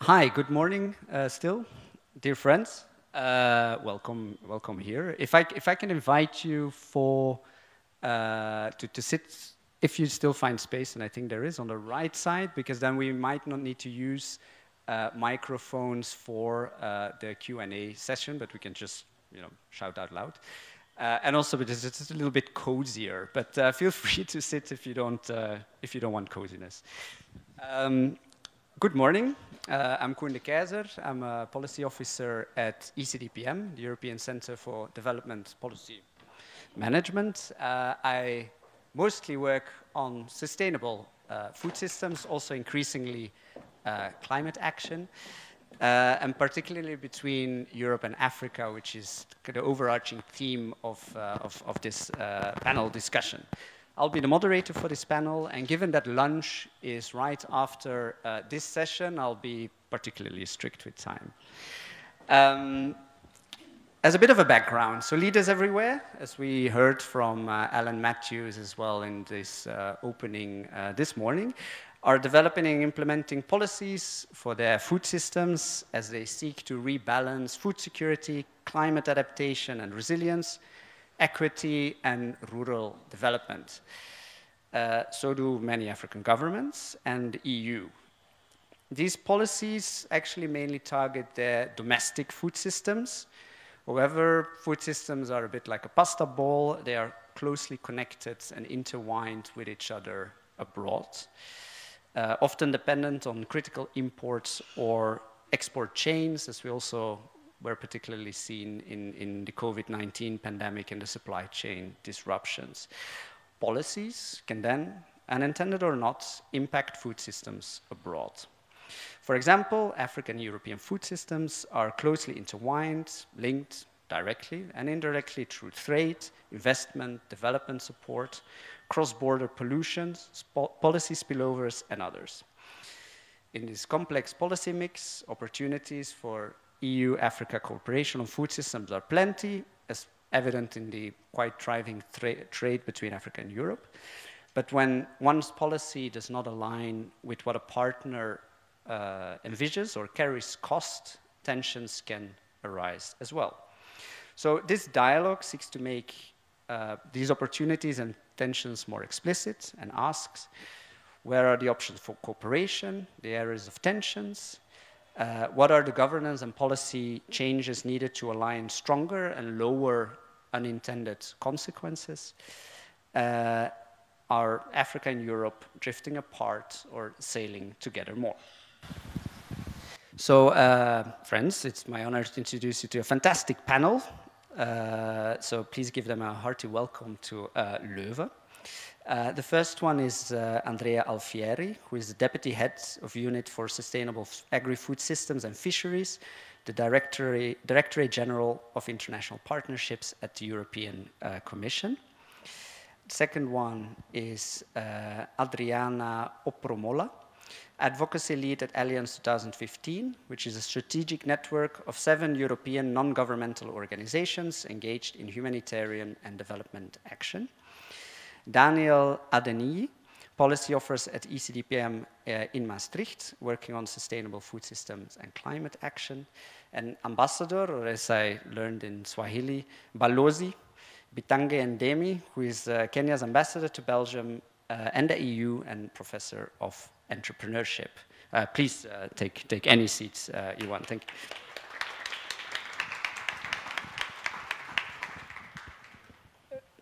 Hi, good morning still, dear friends. Welcome here. If I can invite you for to sit, if you still find space, and I think there is on the right side, because then we might not need to use microphones for the Q&A session, but we can just shout out loud. And also because it's a little bit cozier, but feel free to sit if you don't want coziness. Good morning. I'm Koen de Keizer. I'm a policy officer at ECDPM, the European Centre for Development Policy Management. I mostly work on sustainable food systems, also increasingly climate action, and particularly between Europe and Africa, which is the overarching theme of this panel discussion. I'll be the moderator for this panel, and given that lunch is right after this session, I'll be particularly strict with time. As a bit of a background, so leaders everywhere, as we heard from Alan Matthews as well in this opening this morning, are developing and implementing policies for their food systems as they seek to rebalance food security, climate adaptation and resilience, equity and rural development. So do many African governments and the EU. These policies actually mainly target their domestic food systems. However, food systems are a bit like a pasta ball. They are closely connected and intertwined with each other abroad, often dependent on critical imports or export chains, as we also were particularly seen in the COVID-19 pandemic and the supply chain disruptions. Policies can then, unintended or not, impact food systems abroad. For example, African and European food systems are closely intertwined, linked directly and indirectly through trade, investment, development support, cross-border pollutions, policy spillovers, and others. In this complex policy mix, opportunities for EU-Africa cooperation on food systems are plenty, as evident in the quite thriving trade between Africa and Europe. But when one's policy does not align with what a partner envisages or carries cost, tensions can arise as well. So this dialogue seeks to make these opportunities and tensions more explicit and asks, where are the options for cooperation, the areas of tensions, what are the governance and policy changes needed to align stronger and lower unintended consequences? Are Africa and Europe drifting apart or sailing together more? So, friends, it's my honor to introduce you to a fantastic panel. So please give them a hearty welcome to Leuven. The first one is Andrea Alfieri, who is the Deputy Head of Unit for Sustainable Agri-Food Systems and Fisheries, the Directorate General of International Partnerships at the European Commission. The second one is Adriana Opromola, Advocacy Lead at Alliance 2015, which is a strategic network of 7 European non-governmental organizations engaged in humanitarian and development action. Daniel Adeniyi, policy officer at ECDPM in Maastricht, working on sustainable food systems and climate action. And Ambassador, or as I learned in Swahili, Balozi Bitange Ndemi, who is Kenya's ambassador to Belgium and the EU and professor of entrepreneurship. Please take any seats you want. Thank you.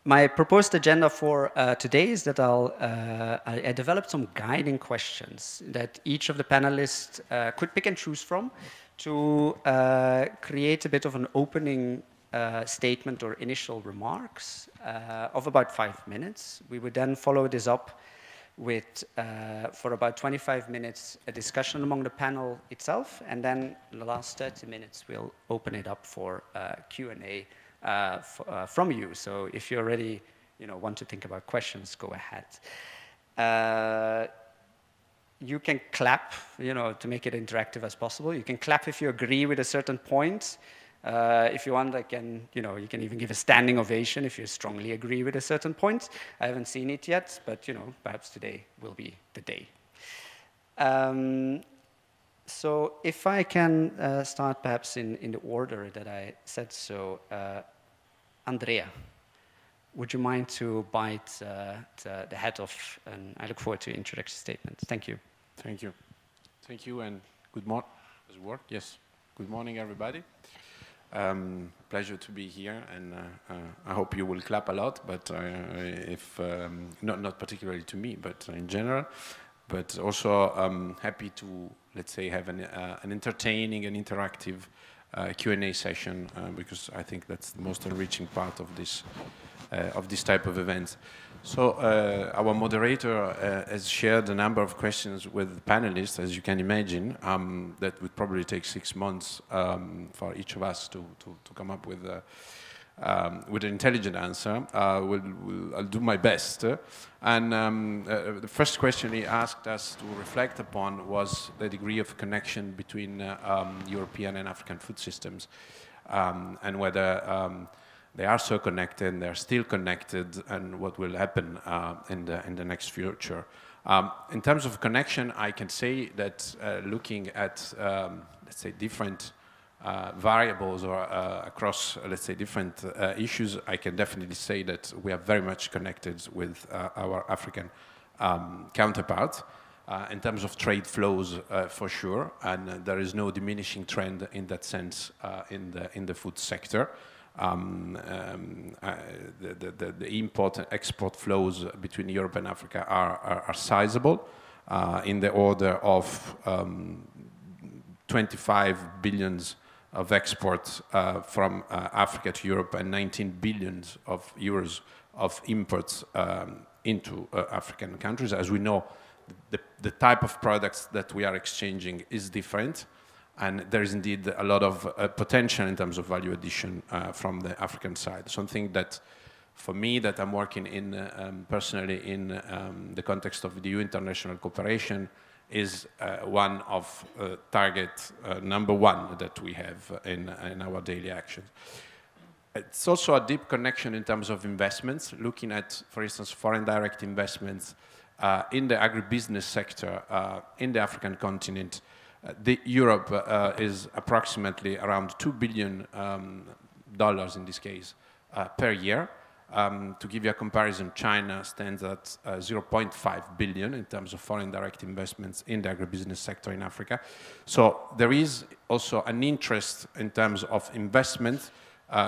My proposed agenda for today is that I developed some guiding questions that each of the panelists could pick and choose from to create a bit of an opening statement or initial remarks of about 5 minutes. We would then follow this up with, for about 25 minutes, a discussion among the panel itself, and then the last 30 minutes we'll open it up for Q&A from you. So if you already want to think about questions, go ahead. You can clap, to make it interactive as possible. You can clap if you agree with a certain point. If you want, you can even give a standing ovation if you strongly agree with a certain point. I haven't seen it yet, but perhaps today will be the day. So if I can start perhaps in the order that I said so, Andrea, would you mind to bite the head off? And I look forward to your introductory statement. Thank you. Thank you. Thank you, and good morning. Does it work? Yes. Good morning, everybody. Pleasure to be here, and I hope you will clap a lot, but if not particularly to me, but in general. But also happy to, let's say, have an entertaining and interactive Q&A session, because I think that's the most enriching part of this type of events. So our moderator has shared a number of questions with panelists, as you can imagine. That would probably take 6 months for each of us to come up with an intelligent answer. I'll do my best. And the first question he asked us to reflect upon was the degree of connection between European and African food systems, and whether they are so connected, they're still connected, and what will happen in the next future. In terms of connection, I can say that looking at, let's say, different variables or across, let's say, different issues, I can definitely say that we are very much connected with our African counterparts in terms of trade flows, for sure, and there is no diminishing trend in that sense in the food sector. The import and export flows between Europe and Africa are sizable, in the order of 25 billions of exports from Africa to Europe, and 19 billions of euros of imports into African countries. As we know, the type of products that we are exchanging is different, and there is indeed a lot of potential in terms of value addition from the African side. Something that, for me, that I'm working in personally in the context of the EU international cooperation is one of target number one that we have in our daily actions. It's also a deep connection in terms of investments, looking at, for instance, foreign direct investments in the agribusiness sector in the African continent. Europe is approximately around $2 billion in this case per year. To give you a comparison, China stands at 0.5 billion in terms of foreign direct investments in the agribusiness sector in Africa. So there is also an interest in terms of investment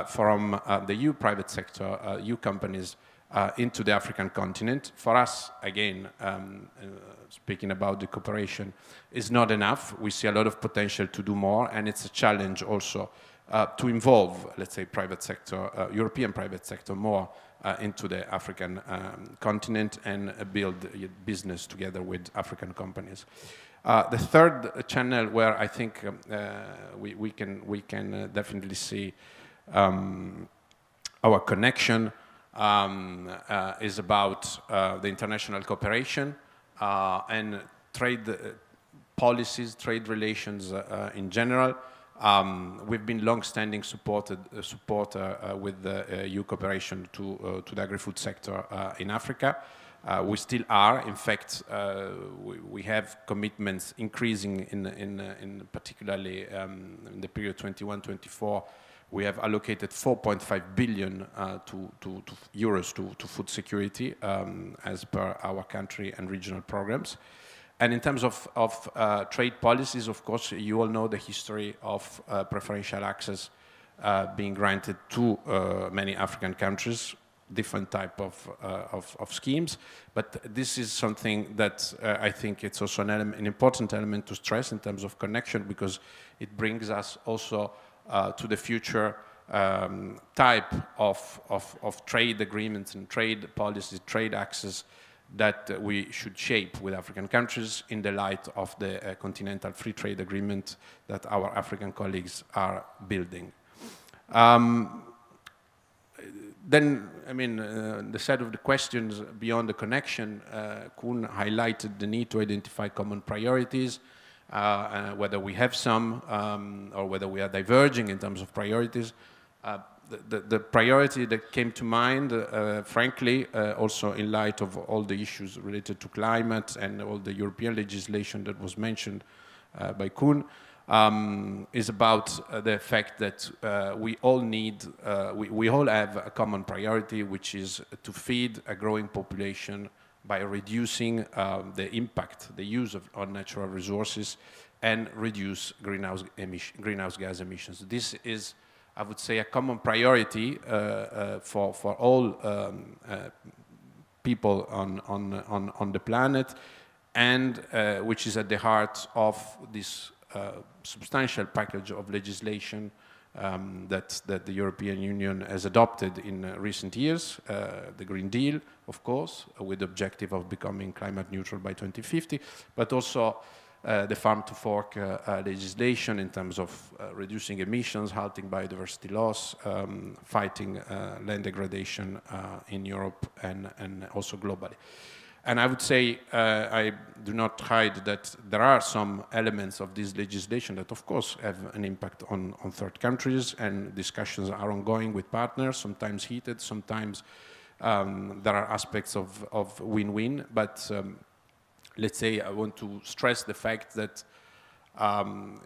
from the EU private sector, EU companies into the African continent. For us, again, speaking about the cooperation, is not enough. We see a lot of potential to do more, and it's a challenge also to involve, let's say, private sector, European private sector more into the African continent and build business together with African companies. The third channel where I think we can definitely see our connection is about the international cooperation and trade policies, trade relations in general. We've been long-standing supporter with the EU cooperation to the agri-food sector in Africa. We still are. In fact, we have commitments increasing in particularly in the period 21-24. We have allocated 4.5 billion euros to food security as per our country and regional programs. And in terms of trade policies, of course, you all know the history of preferential access being granted to many African countries, different type of schemes. But this is something that I think it's also an important element to stress in terms of connection, because it brings us also to the future type of trade agreements and trade policies, trade access that we should shape with African countries in the light of the continental free trade agreement that our African colleagues are building. Then, I mean, the set of the questions beyond the connection, Koen highlighted the need to identify common priorities, whether we have some or whether we are diverging in terms of priorities. The priority that came to mind, frankly, also in light of all the issues related to climate and all the European legislation that was mentioned by Koen, is about the fact that we all need, we all have a common priority, which is to feed a growing population by reducing the impact, the use on natural resources, and reduce greenhouse gas emissions. This is, I would say, a common priority for all people on the planet, and which is at the heart of this substantial package of legislation that the European Union has adopted in recent years, the Green Deal, of course, with the objective of becoming climate neutral by 2050, but also the farm-to-fork legislation in terms of reducing emissions, halting biodiversity loss, fighting land degradation in Europe and also globally. And I would say, I do not hide that there are some elements of this legislation that, of course, have an impact on third countries, and discussions are ongoing with partners, sometimes heated, sometimes there are aspects of win-win. But let's say I want to stress the fact that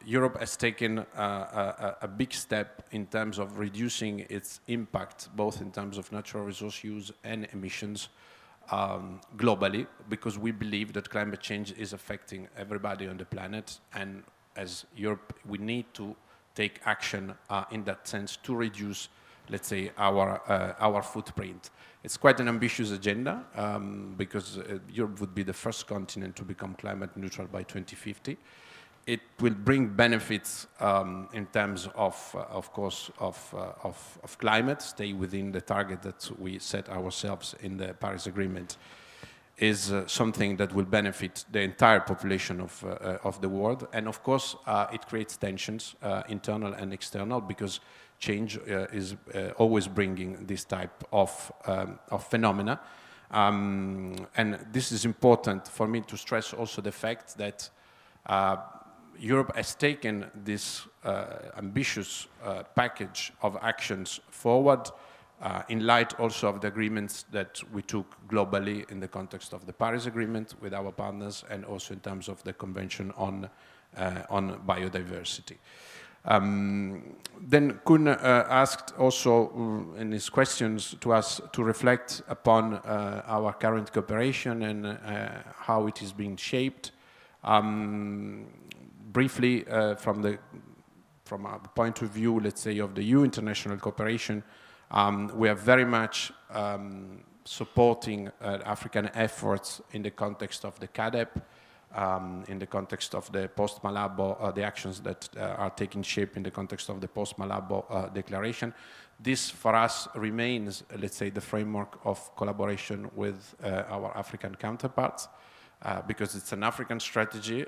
Europe has taken a big step in terms of reducing its impact, both in terms of natural resource use and emissions, globally, because we believe that climate change is affecting everybody on the planet, and as Europe we need to take action in that sense to reduce, let's say, our footprint. It's quite an ambitious agenda, because Europe would be the first continent to become climate neutral by 2050. It will bring benefits in terms of course, of climate, stay within the target that we set ourselves in the Paris Agreement, is something that will benefit the entire population of the world. And of course, it creates tensions, internal and external, because change is always bringing this type of phenomena. And this is important for me to stress also the fact that Europe has taken this ambitious package of actions forward in light also of the agreements that we took globally in the context of the Paris Agreement with our partners, and also in terms of the Convention on Biodiversity. Then Koen asked also in his questions to us to reflect upon our current cooperation and how it is being shaped. Briefly, from a point of view, let's say, of the EU international cooperation, we are very much supporting African efforts in the context of the CADEP, in the context of the post-Malabo, the actions that are taking shape in the context of the post-Malabo declaration. This, for us, remains, let's say, the framework of collaboration with our African counterparts. Because it's an African strategy,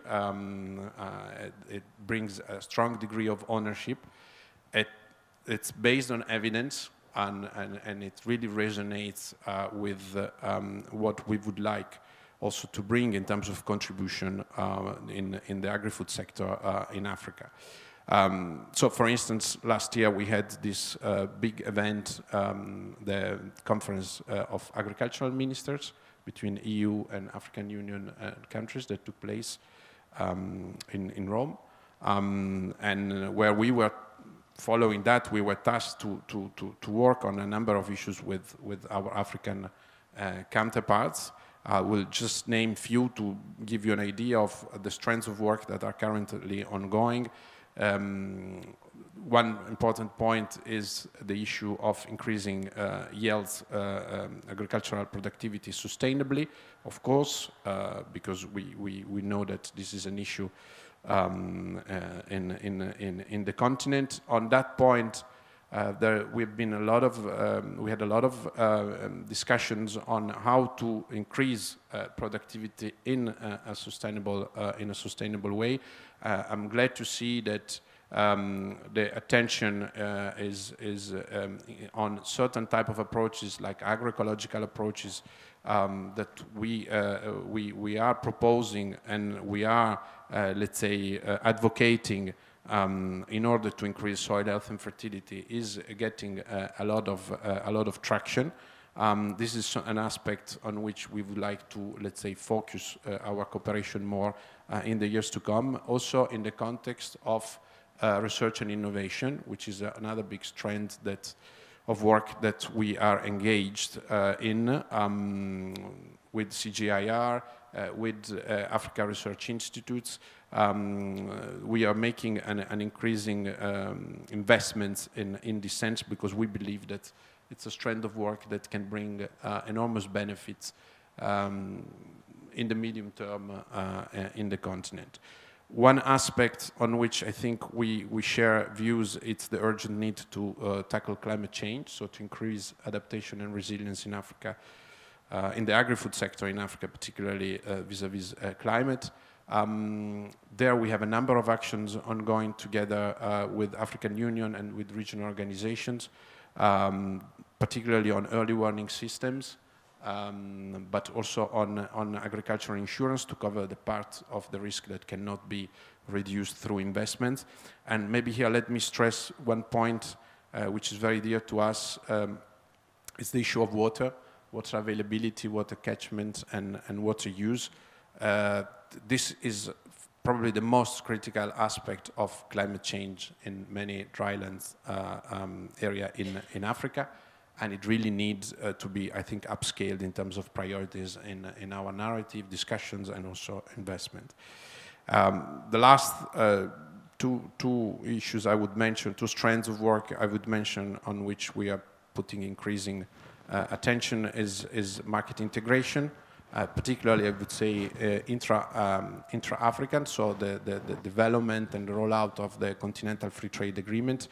it brings a strong degree of ownership. It's based on evidence, and it really resonates with what we would like also to bring in terms of contribution in the agri-food sector in Africa. So, for instance, last year we had this big event, the Conference of Agricultural Ministers, between EU and African Union countries that took place in Rome, and where we were following that, we were tasked to work on a number of issues with our African counterparts. I will just name few to give you an idea of the strands of work that are currently ongoing. One important point is the issue of increasing yields, agricultural productivity sustainably, of course, because we know that this is an issue in the continent. On that point, we had a lot of discussions on how to increase productivity in a sustainable way. I'm glad to see that the attention is on certain type of approaches, like agroecological approaches, that we are proposing, and we are, let's say, advocating in order to increase soil health and fertility, is getting a lot of traction. This is an aspect on which we would like to, let's say, focus our cooperation more in the years to come, also in the context of research and innovation, which is another big trend of work that we are engaged in with CGIAR, with Africa Research Institutes. We are making an increasing investment in this sense, because we believe that it's a strand of work that can bring enormous benefits in the medium term in the continent. One aspect on which I think we share views, it's the urgent need to tackle climate change, so to increase adaptation and resilience in Africa, in the agri-food sector in Africa, particularly vis-à-vis climate. There we have a number of actions ongoing together with African Union and with regional organizations, particularly on early warning systems, but also on agricultural insurance to cover the part of the risk that cannot be reduced through investment. And maybe here let me stress one point which is very dear to us. It's the issue of water availability, water catchment, and water use. This is probably the most critical aspect of climate change in many drylands area in Africa, and it really needs to be, I think, upscaled in terms of priorities in our narrative, discussions, and also investment. The last two issues I would mention, two strands of work I would mention on which we are putting increasing attention is market integration, particularly I would say intra-African, so the development and the rollout of the Continental Free Trade Agreement.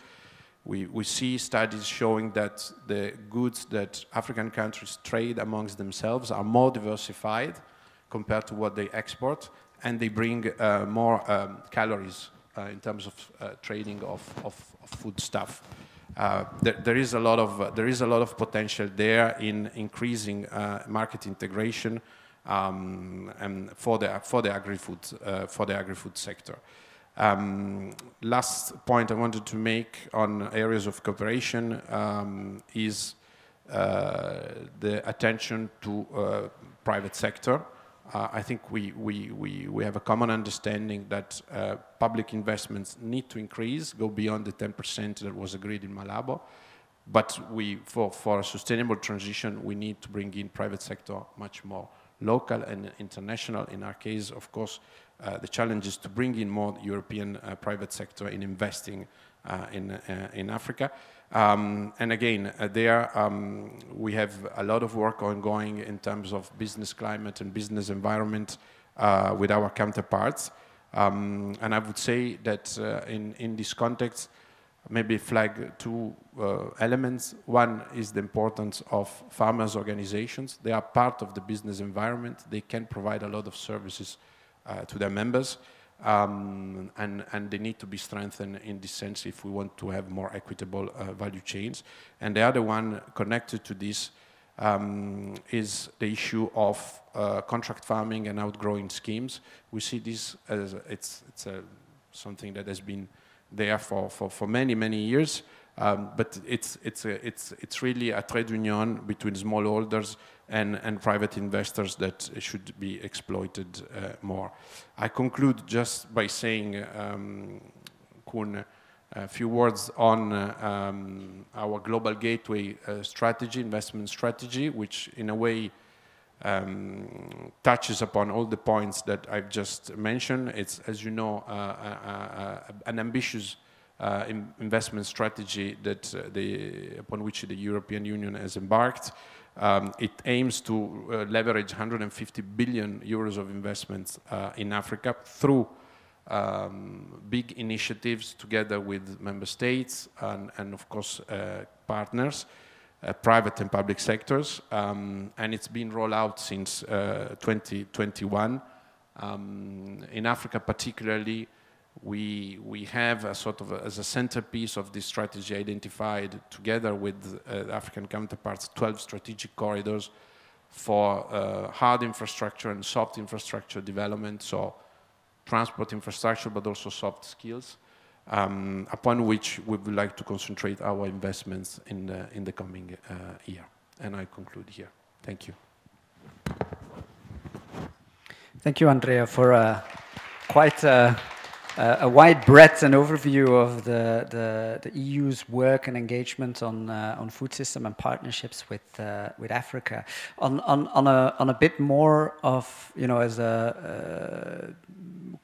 We see studies showing that the goods that African countries trade amongst themselves are more diversified compared to what they export, and they bring more calories in terms of trading of food stuff. There is a lot of potential there in increasing market integration and for the agri-food sector. Last point I wanted to make on areas of cooperation is the attention to private sector. I think we have a common understanding that public investments need to increase, go beyond the 10% that was agreed in Malabo. But for a sustainable transition, we need to bring in private sector much more local and international. In our case, of course, the challenge is to bring in more European private sector in investing in Africa. And again, there we have a lot of work ongoing in terms of business climate and business environment with our counterparts. And I would say that in this context, maybe flag two elements. One is the importance of farmers' organizations. They are part of the business environment. They can provide a lot of services to their members. And they need to be strengthened in this sense if we want to have more equitable value chains. And the other one connected to this is the issue of contract farming and outgrowing schemes. We see this as it's something that has been there for many years, but it's really a trade union between smallholders and private investors that should be exploited more. I conclude just by saying, Koen, a few words on our global gateway strategy, investment strategy, which in a way touches upon all the points that I've just mentioned. It's, as you know, an ambitious investment strategy that upon which the European Union has embarked. It aims to leverage 150 billion euros of investments in Africa through big initiatives together with member states and of course partners, private and public sectors, and it's been rolled out since 2021. In Africa particularly, we have a sort of as a centerpiece of this strategy identified together with African counterparts 12 strategic corridors for hard infrastructure and soft infrastructure development, so transport infrastructure but also soft skills, upon which we would like to concentrate our investments in the coming year. And I conclude here. Thank you. Thank you, Andrea, for quite a wide breadth and overview of the EU's work and engagement on food system and partnerships with Africa. On a bit more of, you know, as a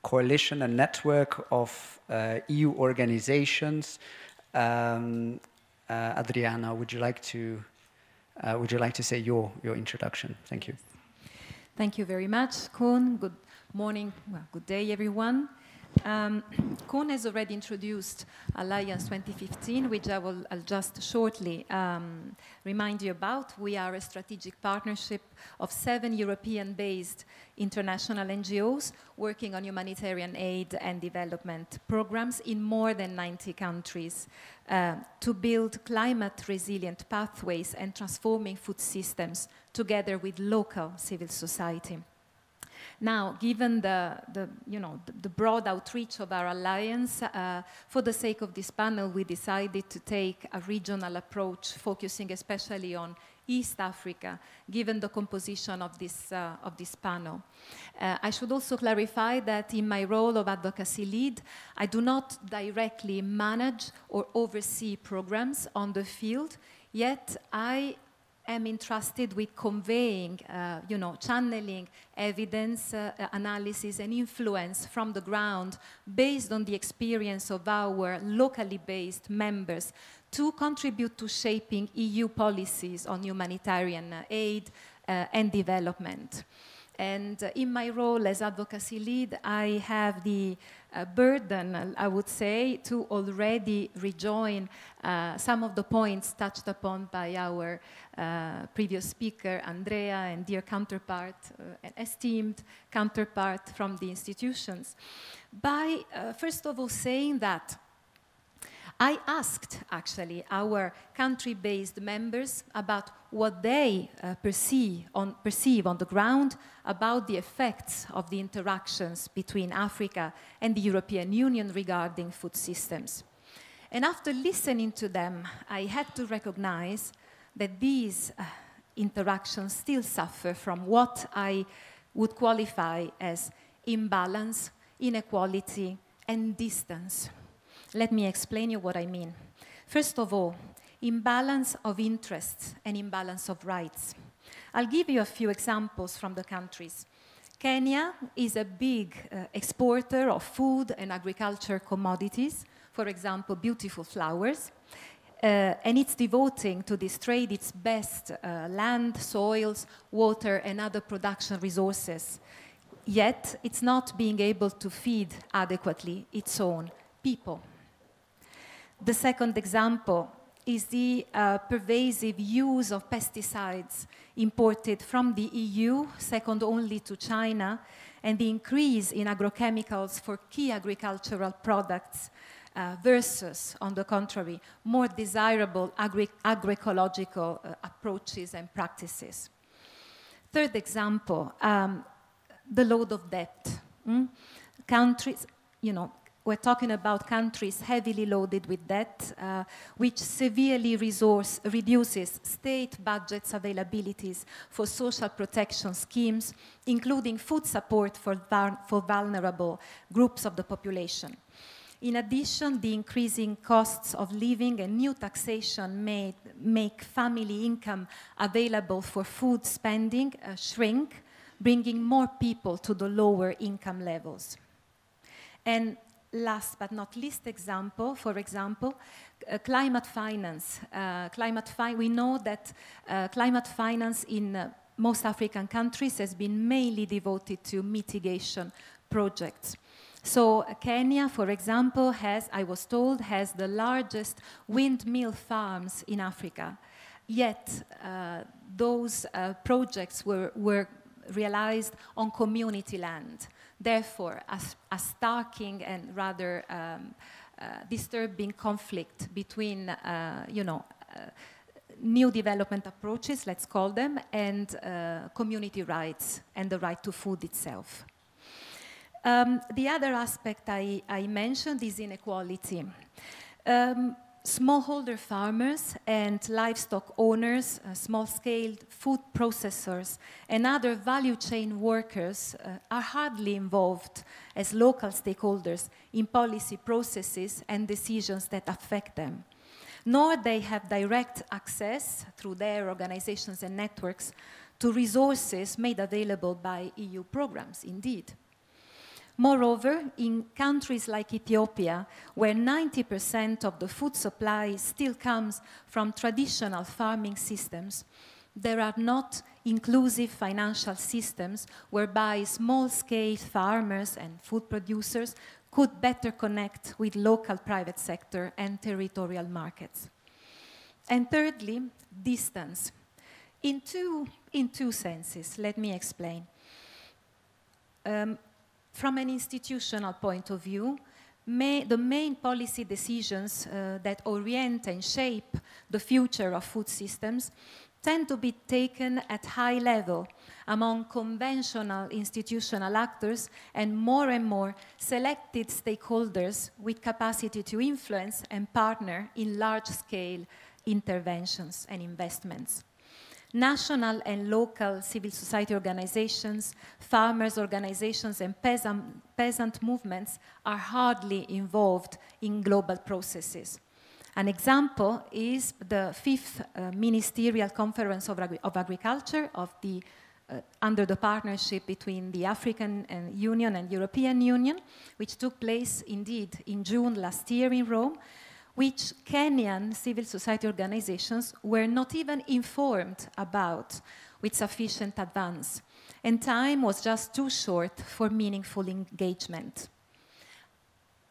coalition and network of EU organizations. Adriana, would you like to say your introduction? Thank you. Thank you very much, Koen. Good morning, well, good day, everyone. Koen has already introduced Alliance 2015, which I'll just shortly remind you about. We are a strategic partnership of 7 European-based international NGOs working on humanitarian aid and development programs in more than 90 countries to build climate-resilient pathways and transforming food systems together with local civil society. Now, given the broad outreach of our alliance, for the sake of this panel, we decided to take a regional approach, focusing especially on East Africa, given the composition of this panel. I should also clarify that in my role of advocacy lead, I do not directly manage or oversee programs on the field, yet I am entrusted with conveying, channeling evidence, analysis, and influence from the ground based on the experience of our locally based members to contribute to shaping EU policies on humanitarian aid and development. And in my role as advocacy lead, I have the burden, I would say, to already rejoin some of the points touched upon by our previous speaker, Andrea, and dear counterpart, an esteemed counterpart from the institutions, by first of all saying that I asked, actually, our country-based members about what they perceive on the ground about the effects of the interactions between Africa and the European Union regarding food systems. And after listening to them, I had to recognize that these interactions still suffer from what I would qualify as imbalance, inequality, and distance. Let me explain you what I mean. First of all, imbalance of interests and imbalance of rights. I'll give you a few examples from the countries. Kenya is a big exporter of food and agriculture commodities, for example, beautiful flowers, and it's devoting to this trade its best land, soils, water, and other production resources. Yet, it's not being able to feed adequately its own people. The second example is the pervasive use of pesticides imported from the EU, second only to China, and the increase in agrochemicals for key agricultural products versus, on the contrary, more desirable agroecological approaches and practices. Third example, the load of debt. Countries, we're talking about countries heavily loaded with debt, which severely reduces state budgets availabilities for social protection schemes, including food support for vulnerable groups of the population. In addition, the increasing costs of living and new taxation make family income available for food spending shrink, bringing more people to the lower income levels. And last but not least example, for example, climate finance. We know that climate finance in most African countries has been mainly devoted to mitigation projects. So Kenya, for example, I was told, has the largest windmill farms in Africa. Yet those projects were realized on community land. Therefore, a starking and rather disturbing conflict between, new development approaches, let's call them, and community rights and the right to food itself. The other aspect I mentioned is inequality. Smallholder farmers and livestock owners, small-scale food processors, and other value chain workers are hardly involved as local stakeholders in policy processes and decisions that affect them, nor they have direct access through their organizations and networks to resources made available by EU programs, indeed. Moreover, in countries like Ethiopia, where 90% of the food supply still comes from traditional farming systems, there are not inclusive financial systems whereby small-scale farmers and food producers could better connect with local private sector and territorial markets. And thirdly, distance. In two senses, let me explain. From an institutional point of view, the main policy decisions that orient and shape the future of food systems tend to be taken at high level among conventional institutional actors and more selected stakeholders with capacity to influence and partner in large-scale interventions and investments. National and local civil society organizations, farmers' organizations, and peasant movements are hardly involved in global processes. An example is the 5th Ministerial Conference of Agriculture under the partnership between the African Union and European Union, which took place indeed in June last year in Rome, which Kenyan civil society organizations were not even informed about with sufficient advance, and time was just too short for meaningful engagement.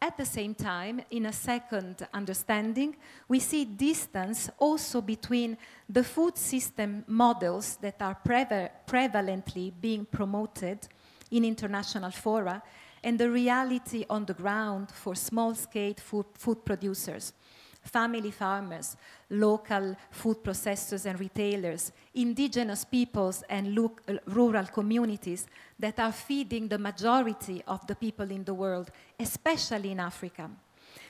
At the same time, in a second understanding, we see distance also between the food system models that are prevalently being promoted in international fora and the reality on the ground for small-scale food producers, family farmers, local food processors and retailers, indigenous peoples and rural communities that are feeding the majority of the people in the world, especially in Africa.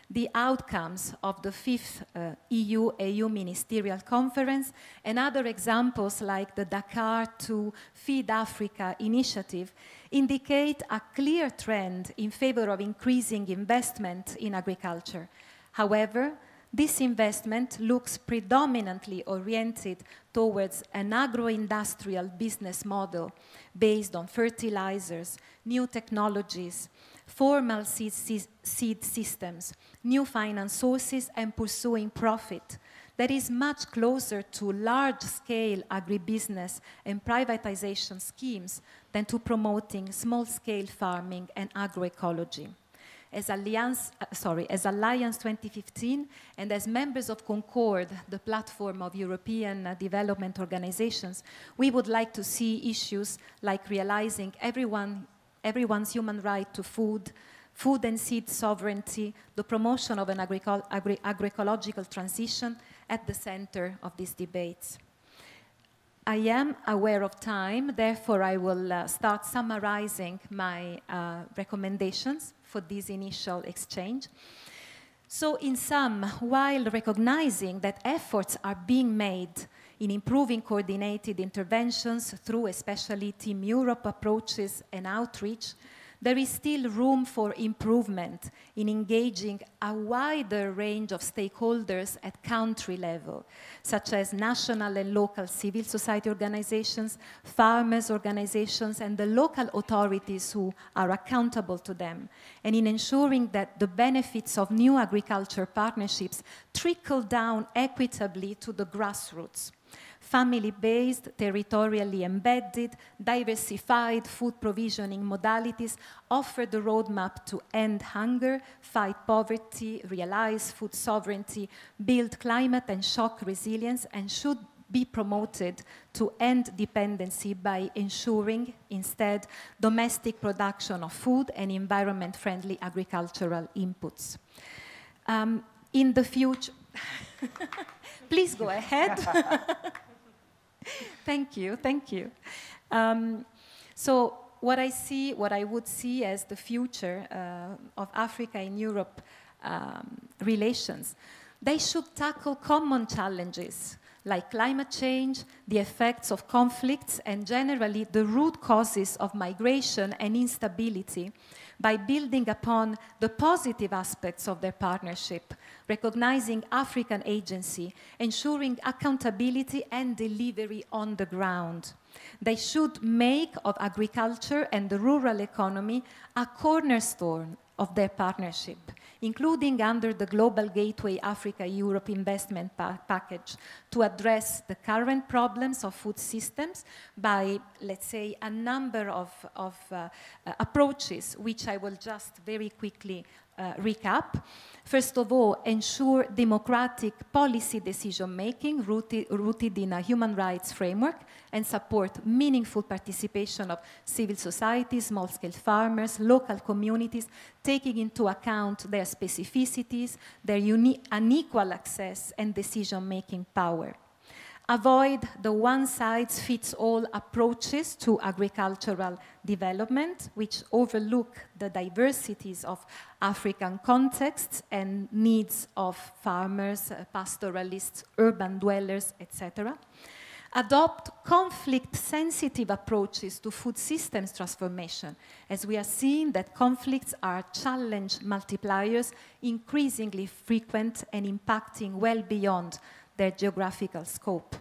The outcomes of the 5th EU-AU Ministerial Conference and other examples like the Dakar to Feed Africa initiative indicate a clear trend in favor of increasing investment in agriculture. However, this investment looks predominantly oriented towards an agro-industrial business model based on fertilizers, new technologies, formal seed systems, new finance sources, and pursuing profit that is much closer to large-scale agribusiness and privatization schemes than to promoting small-scale farming and agroecology. As Alliance 2015 and as members of Concord, the platform of European development organizations, we would like to see issues like realizing everyone's human right to food and seed sovereignty, the promotion of an agroecological transition at the center of these debates. I am aware of time, therefore I will start summarizing my recommendations for this initial exchange. So in sum, while recognizing that efforts are being made in improving coordinated interventions through especially Team Europe approaches and outreach, there is still room for improvement in engaging a wider range of stakeholders at country level, such as national and local civil society organizations, farmers' organizations, and the local authorities who are accountable to them, and in ensuring that the benefits of new agriculture partnerships trickle down equitably to the grassroots. Family-based, territorially embedded, diversified food provisioning modalities offer the roadmap to end hunger, fight poverty, realize food sovereignty, build climate and shock resilience, and should be promoted to end dependency by ensuring, instead, domestic production of food and environment-friendly agricultural inputs. In the future... Please go ahead. Thank you, thank you. So what I would see as the future of Africa and Europe relations They should tackle common challenges like climate change, the effects of conflicts, and generally the root causes of migration and instability by building upon the positive aspects of their partnership, recognizing African agency, ensuring accountability and delivery on the ground. They should make of agriculture and the rural economy a cornerstone of their partnership, including under the Global Gateway Africa-Europe Investment Package, to address the current problems of food systems by, let's say, a number of approaches, which I will just very quickly recap. First of all, ensure democratic policy decision-making rooted in a human rights framework and support meaningful participation of civil society, small-scale farmers, local communities, taking into account their specificities, their unequal access and decision-making power. Avoid the one-size-fits-all approaches to agricultural development, which overlook the diversities of African contexts and needs of farmers, pastoralists, urban dwellers, etc. Adopt conflict-sensitive approaches to food systems transformation, as we are seeing that conflicts are challenge multipliers, increasingly frequent and impacting well beyond their geographical scope.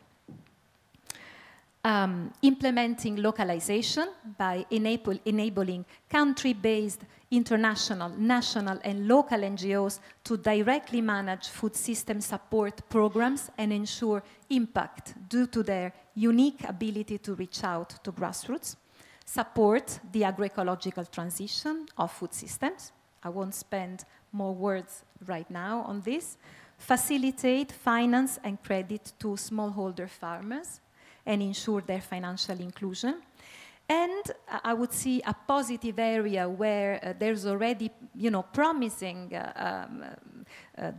Implementing localization by enabling country-based international, national, and local NGOs to directly manage food system support programs and ensure impact due to their unique ability to reach out to grassroots. Support the agroecological transition of food systems. I won't spend more words right now on this. Facilitate finance and credit to smallholder farmers and ensure their financial inclusion. And I would see a positive area where there's already, promising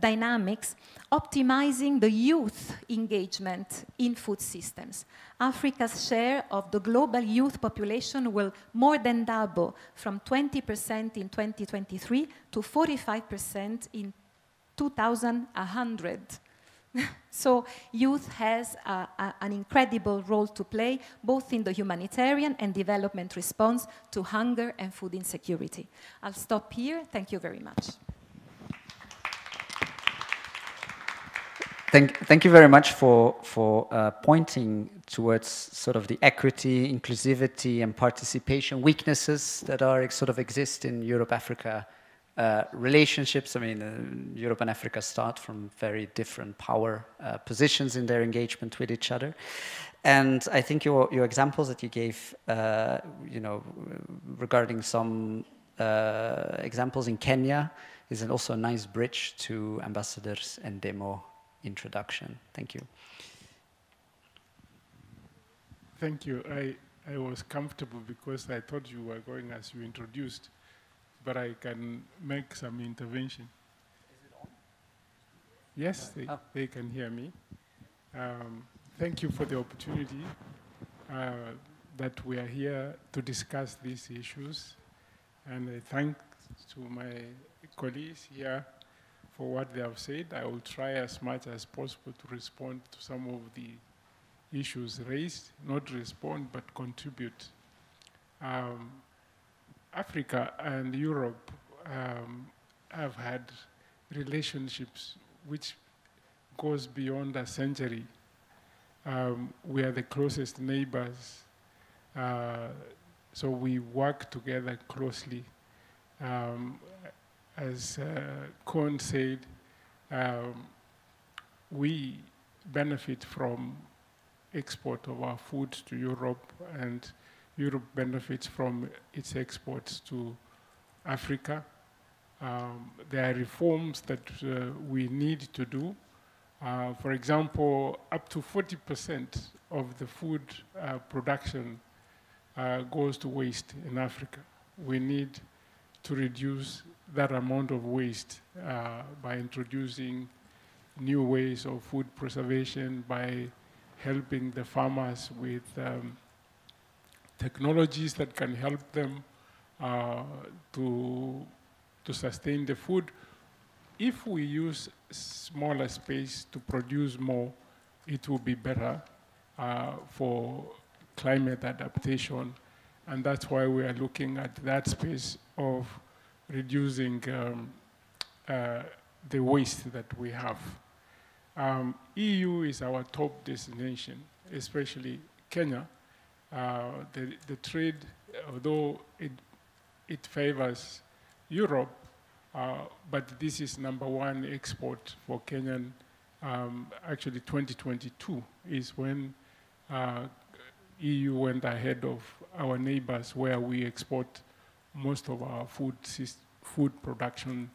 dynamics, optimizing the youth engagement in food systems. Africa's share of the global youth population will more than double from 20% in 2023 to 45% in 2100. So youth has an incredible role to play, both in the humanitarian and development response to hunger and food insecurity. I'll stop here. Thank you very much. Thank you very much for pointing towards sort of the equity, inclusivity, and participation weaknesses that are sort of exist in Europe-Africa relationships. I mean, Europe and Africa start from very different power positions in their engagement with each other. And I think your examples that you gave, regarding some examples in Kenya is also a nice bridge to Ambassador's and demo introduction. Thank you. Thank you. I was comfortable because I thought you were going as you introduced, but I can make some intervention. Is it on? Yes, they can hear me. Thank you for the opportunity that we are here to discuss these issues. And thanks to my colleagues here for what they have said. I will try as much as possible to respond to some of the issues raised, not respond, but contribute. Africa and Europe have had relationships which goes beyond a century. We are the closest neighbors, so we work together closely. As Kohn said, we benefit from export of our food to Europe, and Europe benefits from its exports to Africa. There are reforms that we need to do. For example, up to 40% of the food production goes to waste in Africa. We need to reduce that amount of waste by introducing new ways of food preservation, by helping the farmers with technologies that can help them to sustain the food, if we use smaller space to produce more, it will be better for climate adaptation. And that's why we are looking at that space of reducing the waste that we have. EU is our top destination, especially Kenya. The trade, although it favors Europe, but this is #1 export for Kenyan. Actually, 2022 is when EU went ahead of our neighbors, where we export most of our food production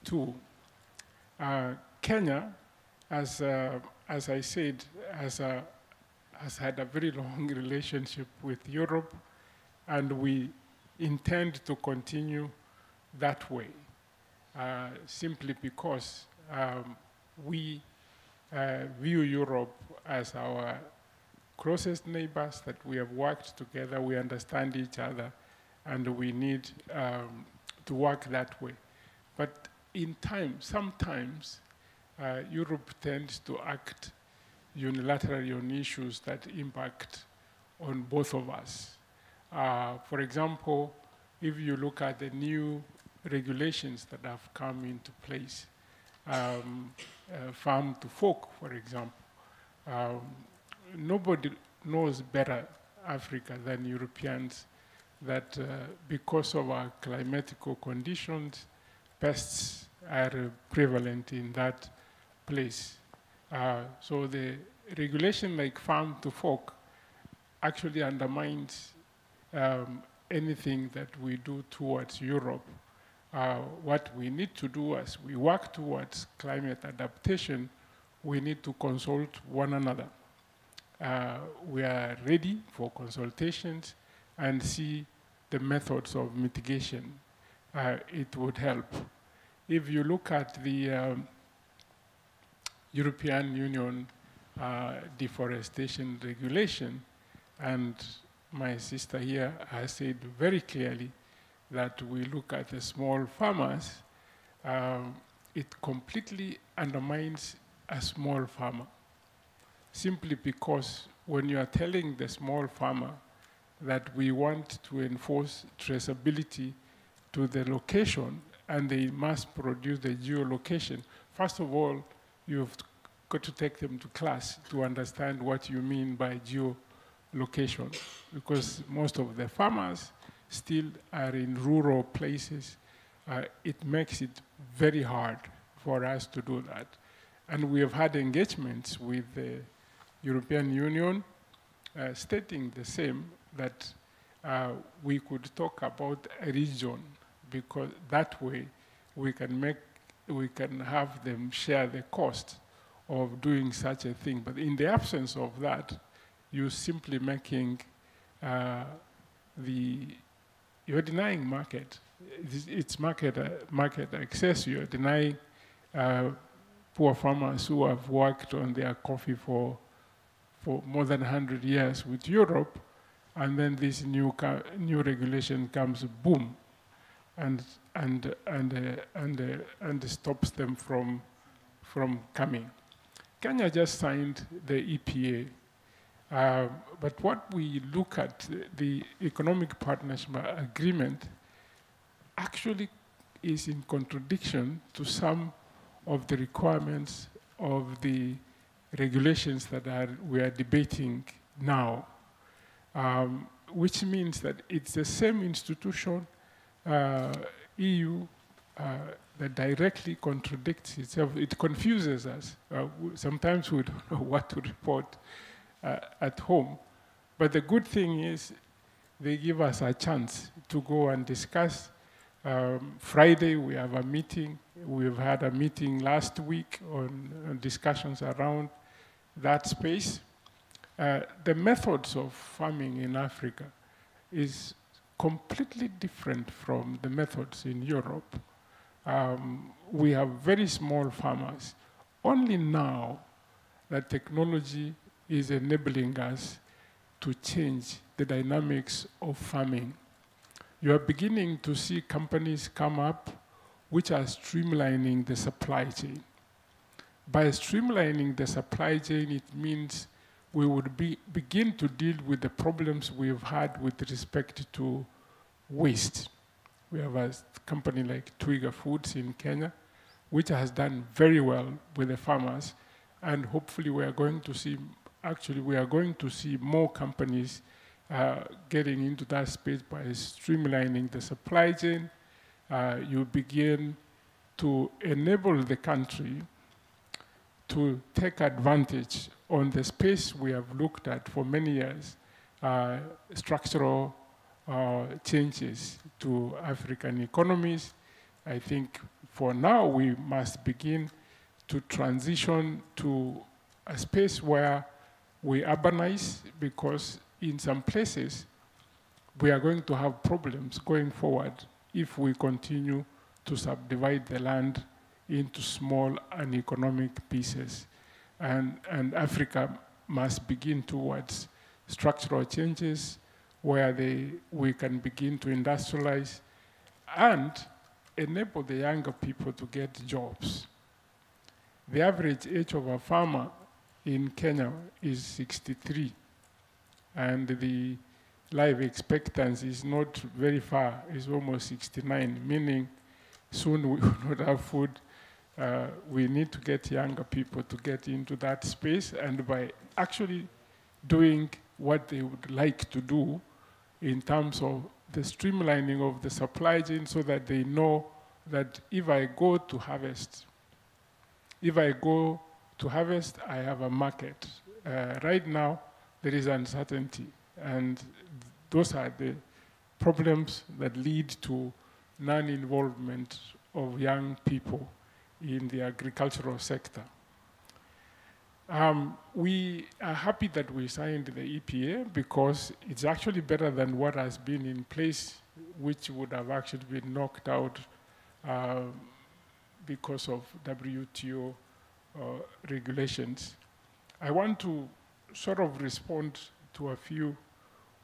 to. Kenya, as I said, has had a very long relationship with Europe, and we intend to continue that way, simply because we view Europe as our closest neighbors, that we have worked together, we understand each other, and we need to work that way. But in time, sometimes Europe tends to act unilaterally on issues that impact on both of us. For example, if you look at the new regulations that have come into place, farm to fork, for example, nobody knows better Africa than Europeans that because of our climatical conditions, pests are prevalent in that place. So the regulation like farm to fork actually undermines anything that we do towards Europe. What we need to do as we work towards climate adaptation, we need to consult one another. We are ready for consultations and see the methods of mitigation. It would help. If you look at the European Union deforestation regulation, and my sister here has said very clearly that we look at the small farmers, it completely undermines a small farmer. Simply because when you are telling the small farmer that we want to enforce traceability to the location and they must produce the geolocation, first of all, you've got to take them to class to understand what you mean by geolocation, because most of the farmers still are in rural places. It makes it very hard for us to do that. And we have had engagements with the European Union stating the same, that we could talk about a region, because that way we can have them share the cost of doing such a thing. But in the absence of that, you're simply making you're denying market. It's market access. You're denying poor farmers who have worked on their coffee for more than 100 years with Europe, and then this new regulation comes, boom, and stops them from coming. Kenya just signed the EPA, but what we look at, the economic partnership agreement actually is in contradiction to some of the requirements of the regulations that we are debating now, which means that it's the same institution, EU, that directly contradicts itself. It confuses us. Sometimes we don't know what to report at home. But the good thing is they give us a chance to go and discuss. Friday we have a meeting. We've had a meeting last week on discussions around that space. The methods of farming in Africa is completely different from the methods in Europe. We have very small farmers. Only now that technology is enabling us to change the dynamics of farming. You are beginning to see companies come up which are streamlining the supply chain. By streamlining the supply chain, it means we would begin to deal with the problems we've had with respect to waste. We have a company like Twiga Foods in Kenya, which has done very well with the farmers, and hopefully we are going to see, actually we are going to see more companies getting into that space by streamlining the supply chain. You begin to enable the country to take advantage on the space we have looked at for many years, structural changes to African economies. I think for now we must begin to transition to a space where we urbanize, because in some places we are going to have problems going forward if we continue to subdivide the land into small uneconomic pieces. And Africa must begin towards structural changes where we can begin to industrialize and enable the younger people to get jobs. The average age of a farmer in Kenya is 63, and the life expectancy is not very far, it's almost 69, meaning soon we will not have food. We need to get younger people to get into that space, and by actually doing what they would like to do in terms of the streamlining of the supply chain, so that they know that if I go to harvest, I have a market. Right now, there is uncertainty, and those are the problems that lead to non-involvement of young people in the agricultural sector. We are happy that we signed the EPA, because it's actually better than what has been in place, which would have actually been knocked out because of WTO regulations. I want to sort of respond to a few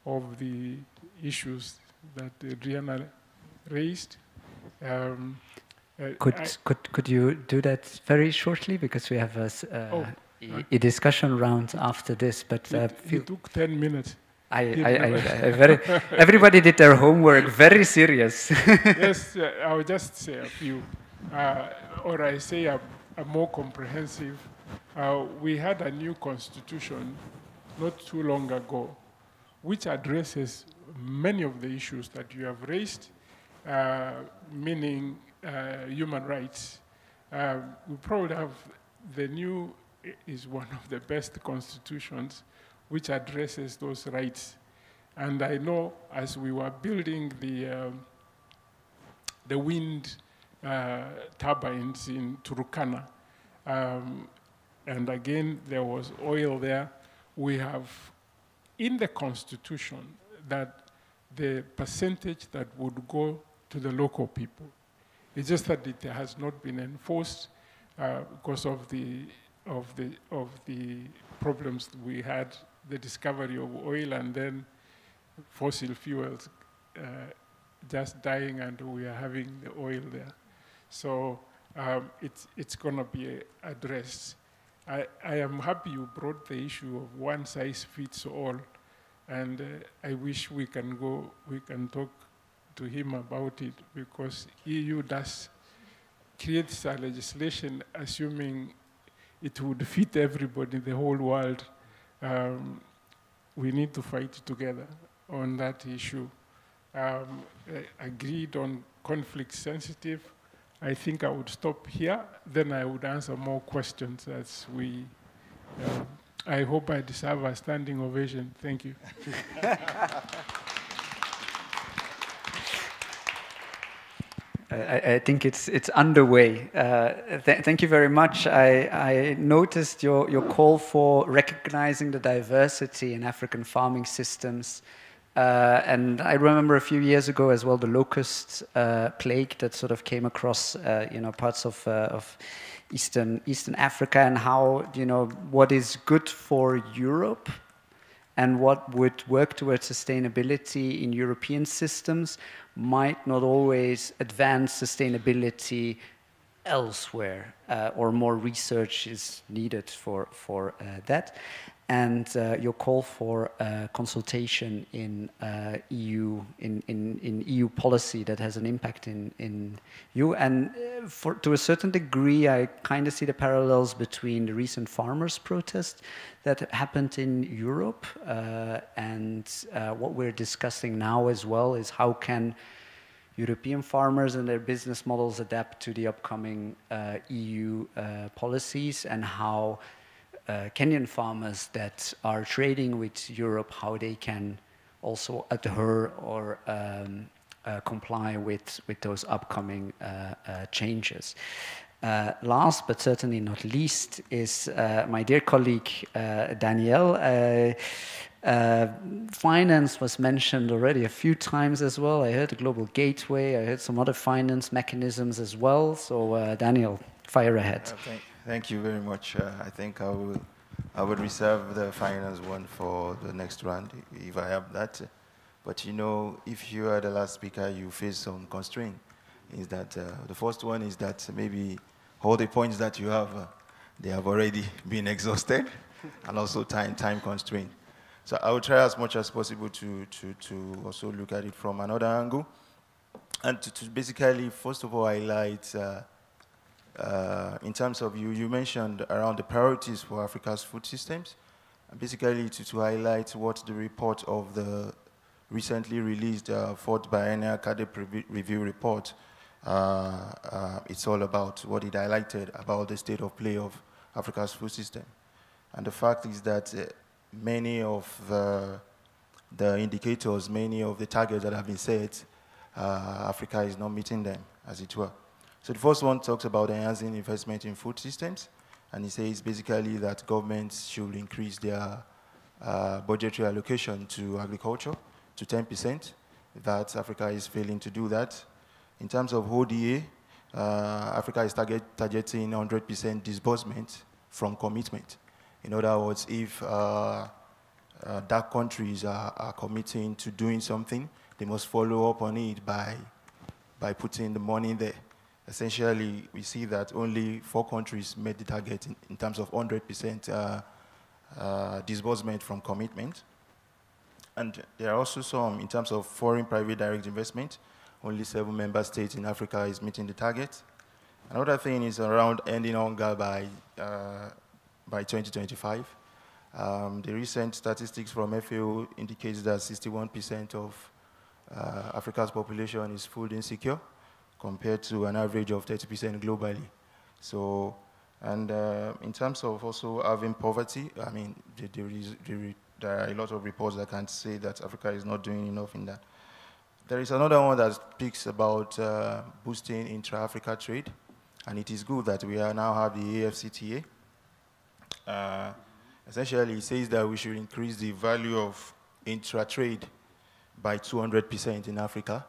of the issues that Rihanna raised. Could you do that very shortly, because we have a discussion round after this? But it took 10 minutes. Everybody did their homework very serious. Yes, I'll just say a few, or I say a more comprehensive. We had a new constitution not too long ago, which addresses many of the issues that you have raised, meaning human rights. We probably have, the new is one of the best constitutions which addresses those rights. And I know as we were building the wind turbines in Turkana, and again there was oil there, we have in the constitution that the percentage that would go to the local people. It's just that it has not been enforced because of the problems we had, the discovery of oil and then fossil fuels just dying, and we are having the oil there. So it's going to be addressed. I am happy you brought the issue of one size fits all, and I wish we can talk to him about it, because EU does create a legislation assuming it would fit everybody, the whole world. We need to fight together on that issue. Agreed on conflict sensitive. I think I would stop here, then I would answer more questions as we, I hope I deserve a standing ovation. Thank you. I think it's underway. Thank you very much. I noticed your call for recognizing the diversity in African farming systems. And I remember a few years ago as well the locust plague that sort of came across parts of Eastern Africa, and how what is good for Europe and what would work towards sustainability in European systems might not always advance sustainability elsewhere, or more research is needed for that. And your call for consultation in EU policy that has an impact in EU. And to a certain degree, I kind of see the parallels between the recent farmers' protest that happened in Europe and what we're discussing now as well is how can European farmers and their business models adapt to the upcoming EU policies, and how Kenyan farmers that are trading with Europe, how they can also adhere or comply with those upcoming changes. Last but certainly not least is my dear colleague Danielle. Finance was mentioned already a few times as well. I heard the Global Gateway, I heard some other finance mechanisms as well. So Daniel, fire ahead. Thank you very much. I think I would reserve the finance one for the next round if I have that. But you know, if you are the last speaker, you face some constraint. Is that the first one is that maybe all the points that you have, they have already been exhausted, and also time constraint. So I will try as much as possible to also look at it from another angle, and to basically, first of all, highlight in terms of you mentioned around the priorities for Africa's food systems, and basically to highlight what the report of the recently released fourth biennial CADEP review report, it's all about what it highlighted about the state of play of Africa's food system. And the fact is that many of the indicators, many of the targets that have been set, Africa is not meeting them, as it were. So the first one talks about enhancing investment in food systems, and it says basically that governments should increase their budgetary allocation to agriculture to 10%, that Africa is failing to do that. In terms of ODA, Africa is targeting 100% disbursement from commitment. In other words, if dark countries are committing to doing something, they must follow up on it by putting the money there. Essentially, we see that only 4 countries made the target in terms of 100% disbursement from commitment. And there are also some, in terms of foreign private direct investment, only 7 member states in Africa is meeting the target. Another thing is around ending hunger by 2025. The recent statistics from FAO indicates that 61% of Africa's population is food insecure, compared to an average of 30% globally. So, and in terms of also having poverty, I mean, there are a lot of reports that can say that Africa is not doing enough in that. There is another one that speaks about boosting intra-Africa trade, and it is good that we now have the AFCTA. Essentially, it says that we should increase the value of intra-trade by 200% in Africa.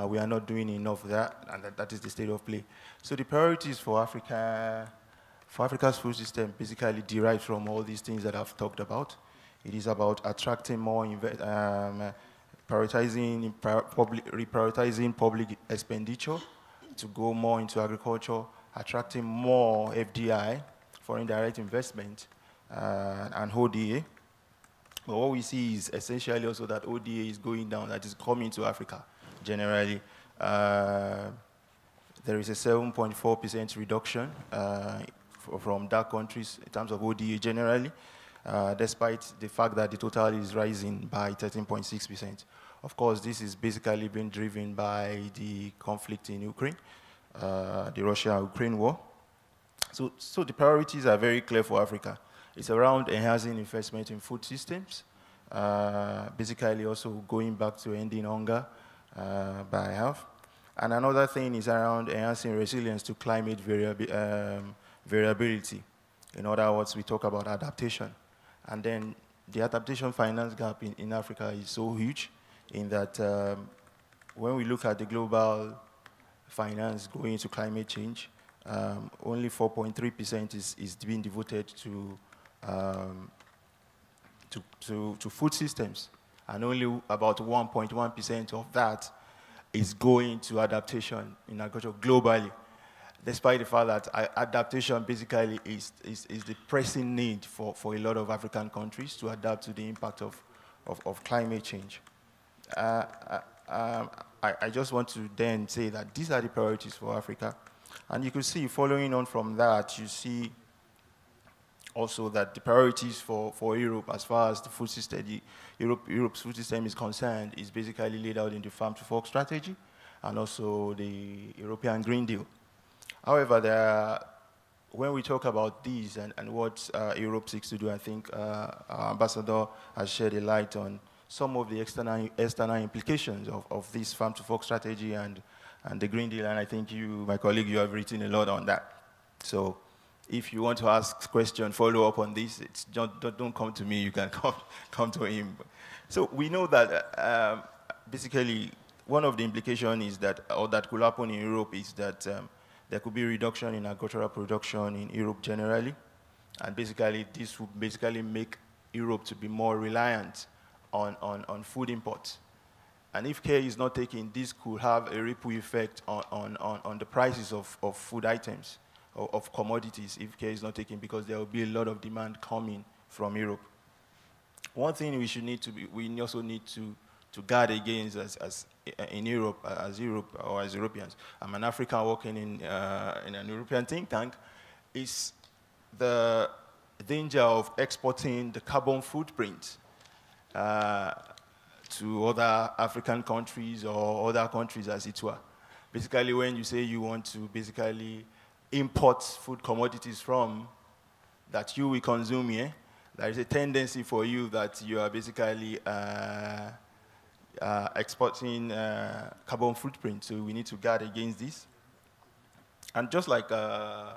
We are not doing enough of that, and that is the state of play. So the priorities for Africa's food system basically derive from all these things that I've talked about. It is about attracting more, reprioritizing public expenditure to go more into agriculture, attracting more FDI, foreign direct investment, and ODA. But what we see is essentially also that ODA is going down, that is coming to Africa generally. There is a 7.4% reduction from dark countries in terms of ODA generally, despite the fact that the total is rising by 13.6%. Of course, this is basically being driven by the conflict in Ukraine, the Russia-Ukraine war. So the priorities are very clear for Africa. It's around enhancing investment in food systems, basically also going back to ending hunger by half. And another thing is around enhancing resilience to climate variability. In other words, we talk about adaptation. And then the adaptation finance gap in Africa is so huge in that when we look at the global finance going into climate change, only 4.3% is being devoted to to food systems, and only about 1.1% of that is going to adaptation in agriculture globally, despite the fact that adaptation basically is the pressing need for a lot of African countries to adapt to the impact of climate change. I just want to then say that these are the priorities for Africa. And you can see, following on from that, you see also that the priorities for Europe as far as the food system, Europe's food system is concerned, is basically laid out in the Farm to Fork strategy and also the European Green Deal. However, when we talk about these and what Europe seeks to do, I think our ambassador has shed a light on some of the external implications of this Farm to Fork strategy and the Green Deal, and I think you, my colleague, you have written a lot on that. So if you want to ask questions, follow up on this, don't come to me, you can come to him. So we know that basically one of the implications is that, or that could happen in Europe, is that there could be a reduction in agricultural production in Europe generally, and basically this would basically make Europe to be more reliant on food imports. And if care is not taken, this could have a ripple effect on the prices of food items, of commodities, if care is not taken, because there will be a lot of demand coming from Europe. One thing we also need to guard against as in Europe, as Europeans. I'm an African working in an European think tank, is the danger of exporting the carbon footprint to other African countries or other countries, as it were. Basically, when you say you want to basically import food commodities from that you will consume here, there is a tendency for you that you are basically exporting carbon footprint. So we need to guard against this. And just like the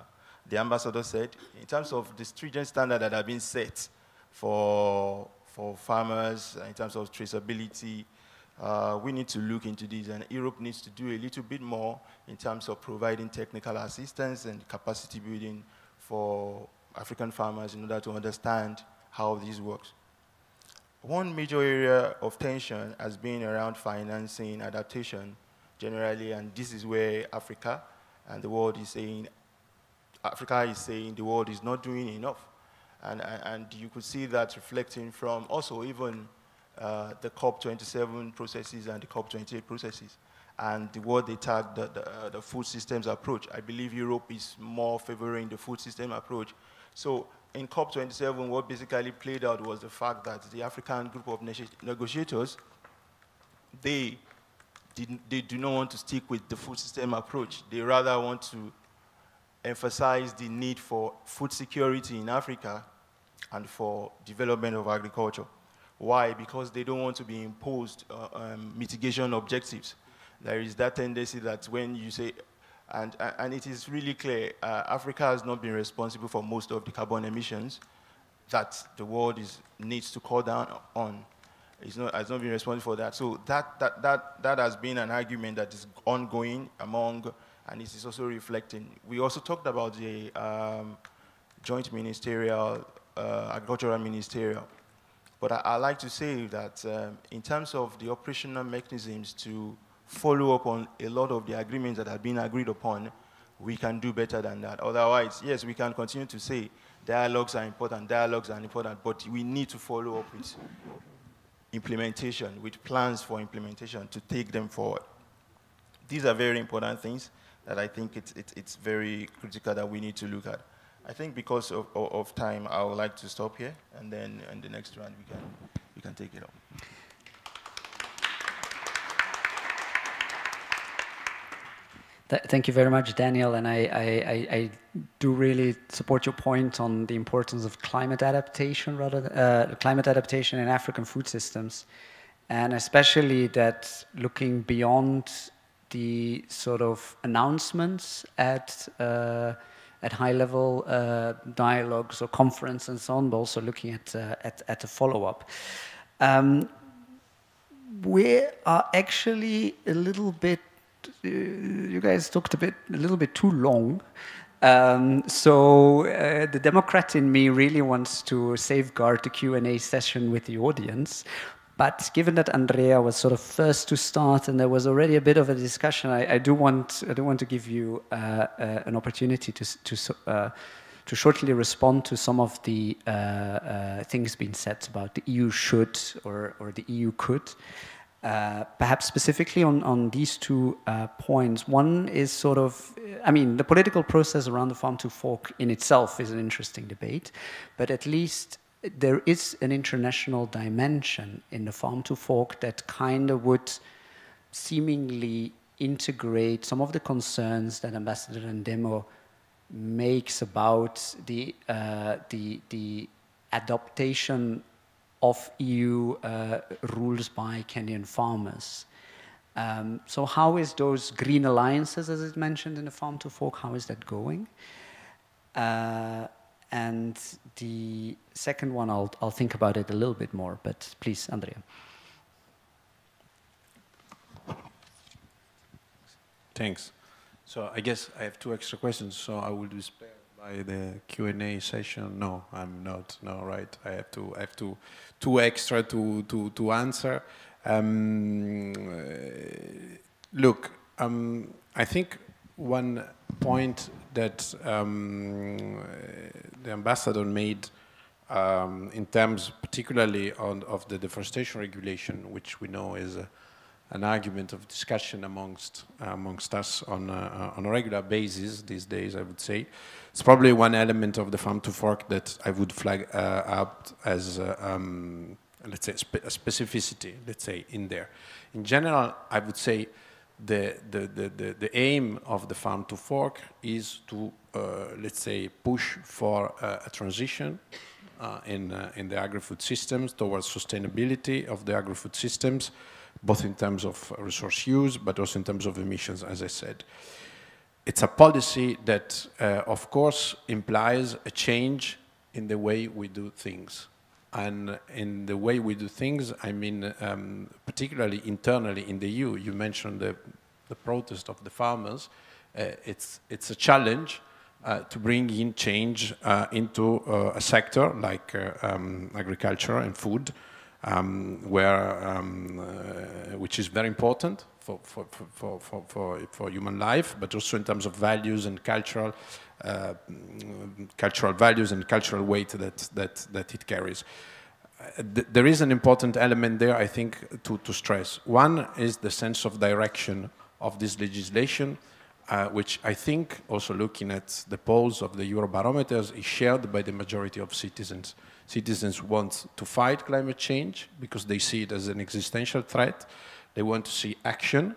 ambassador said, in terms of the stringent standards that have been set for farmers, in terms of traceability, we need to look into this, and Europe needs to do a little bit more in terms of providing technical assistance and capacity building for African farmers in order to understand how this works. One major area of tension has been around financing adaptation generally, and this is where Africa and the world is saying, Africa is saying the world is not doing enough. And you could see that reflecting from also even the COP27 processes and the COP28 processes, and what they tag the food systems approach. I believe Europe is more favoring the food system approach. So in COP27, what basically played out was the fact that the African group of negotiators, they do not want to stick with the food system approach. They rather want to emphasize the need for food security in Africa and for development of agriculture. Why? Because they don't want to be imposed mitigation objectives. There is that tendency that when you say, and it is really clear, Africa has not been responsible for most of the carbon emissions that the world needs to cut down on. Has not been responsible for that. So that has been an argument that is ongoing among, and it is also reflecting. We also talked about the joint ministerial, agricultural ministerial. But I like to say that in terms of the operational mechanisms to follow up on a lot of the agreements that have been agreed upon, we can do better than that. Otherwise, yes, we can continue to say dialogues are important, but we need to follow up with implementation, with plans for implementation to take them forward. These are very important things that I think it's very critical that we need to look at. I think because of time, I would like to stop here, and then in the next round we can take it on. Thank you very much, Daniel, and I do really support your point on the importance of climate adaptation, climate adaptation in African food systems, and especially that looking beyond the sort of announcements at high-level dialogues or conference and so on, but also looking at the follow-up. We are actually a little bit. You guys talked a little bit too long. The Democrat in me really wants to safeguard the Q&A session with the audience. But given that Andrea was sort of first to start and there was already a bit of a discussion, I do want to give you an opportunity to shortly respond to some of the things being said about the EU should or the EU could. Perhaps specifically on these two points. One is sort of, I mean, the political process around the farm to fork in itself is an interesting debate, but at least there is an international dimension in the farm to fork that kind of would seemingly integrate some of the concerns that Ambassador Ndemo makes about the adaptation of EU rules by Kenyan farmers. So how is those green alliances, as it's mentioned in the farm to fork, how is that going? And the second one, I'll think about it a little bit more, but please, Andrea. Thanks. So I guess I have two extra questions, so I will be spared by the Q&A session. No, I'm not. No, right. I have two extra to answer. Look, I think one point that the ambassador made in terms particularly of the deforestation regulation, which we know is an argument of discussion amongst us on a regular basis these days, I would say. It's probably one element of the farm to fork that I would flag out as, let's say, a specificity, let's say, in there. In general, I would say the aim of the farm to fork is to, let's say, push for a transition in the agri-food systems towards sustainability of the agri-food systems, both in terms of resource use, but also in terms of emissions, as I said. It's a policy that, of course, implies a change in the way we do things. And in the way we do things, I mean, particularly internally in the EU, you mentioned the protest of the farmers. It's a challenge to bring in change into a sector like agriculture and food, which is very important for human life, but also in terms of values and cultural values and cultural weight that it carries. There is an important element there, I think, to stress. One is the sense of direction of this legislation, which I think, also looking at the polls of the Eurobarometers, is shared by the majority of citizens. Citizens want to fight climate change because they see it as an existential threat. They want to see action.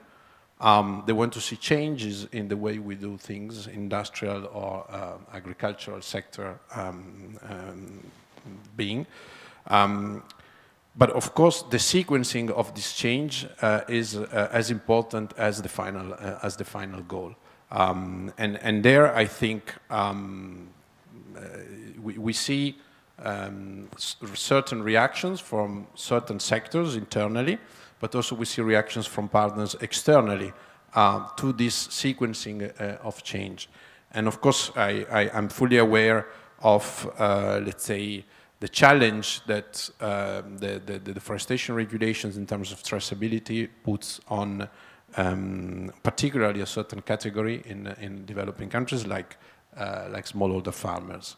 They want to see changes in the way we do things, industrial or agricultural sector being. But of course, the sequencing of this change is as important as the final goal. And there, I think we see certain reactions from certain sectors internally, but also we see reactions from partners externally to this sequencing of change. And of course, I'm fully aware of, let's say, the challenge that the deforestation regulations in terms of traceability puts on particularly a certain category in developing countries like smallholder farmers.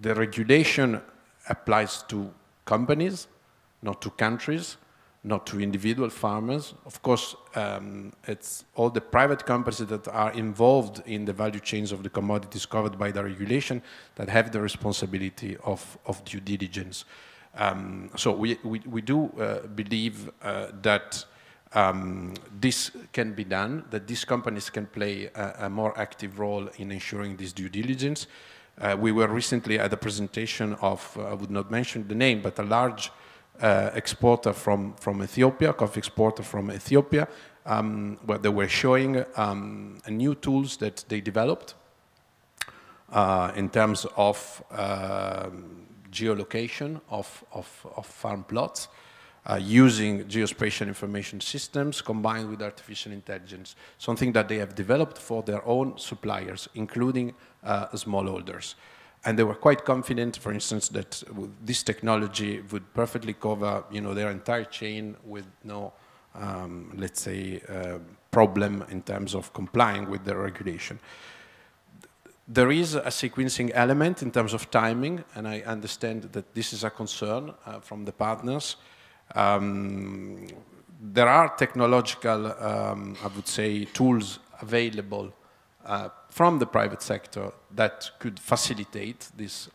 The regulation applies to companies, not to countries, not to individual farmers. Of course, it's all the private companies that are involved in the value chains of the commodities covered by the regulation that have the responsibility of due diligence. So we do believe that this can be done, that these companies can play a more active role in ensuring this due diligence. We were recently at a presentation of, I would not mention the name, but a large exporter from Ethiopia, coffee exporter from Ethiopia, where they were showing new tools that they developed in terms of geolocation of farm plots, using geospatial information systems combined with artificial intelligence, something that they have developed for their own suppliers, including smallholders. And they were quite confident, for instance, that this technology would perfectly cover, their entire chain with no, let's say, problem in terms of complying with the regulation. There is a sequencing element in terms of timing, and I understand that this is a concern from the partners. There are technological, I would say, tools available from the private sector that could facilitate this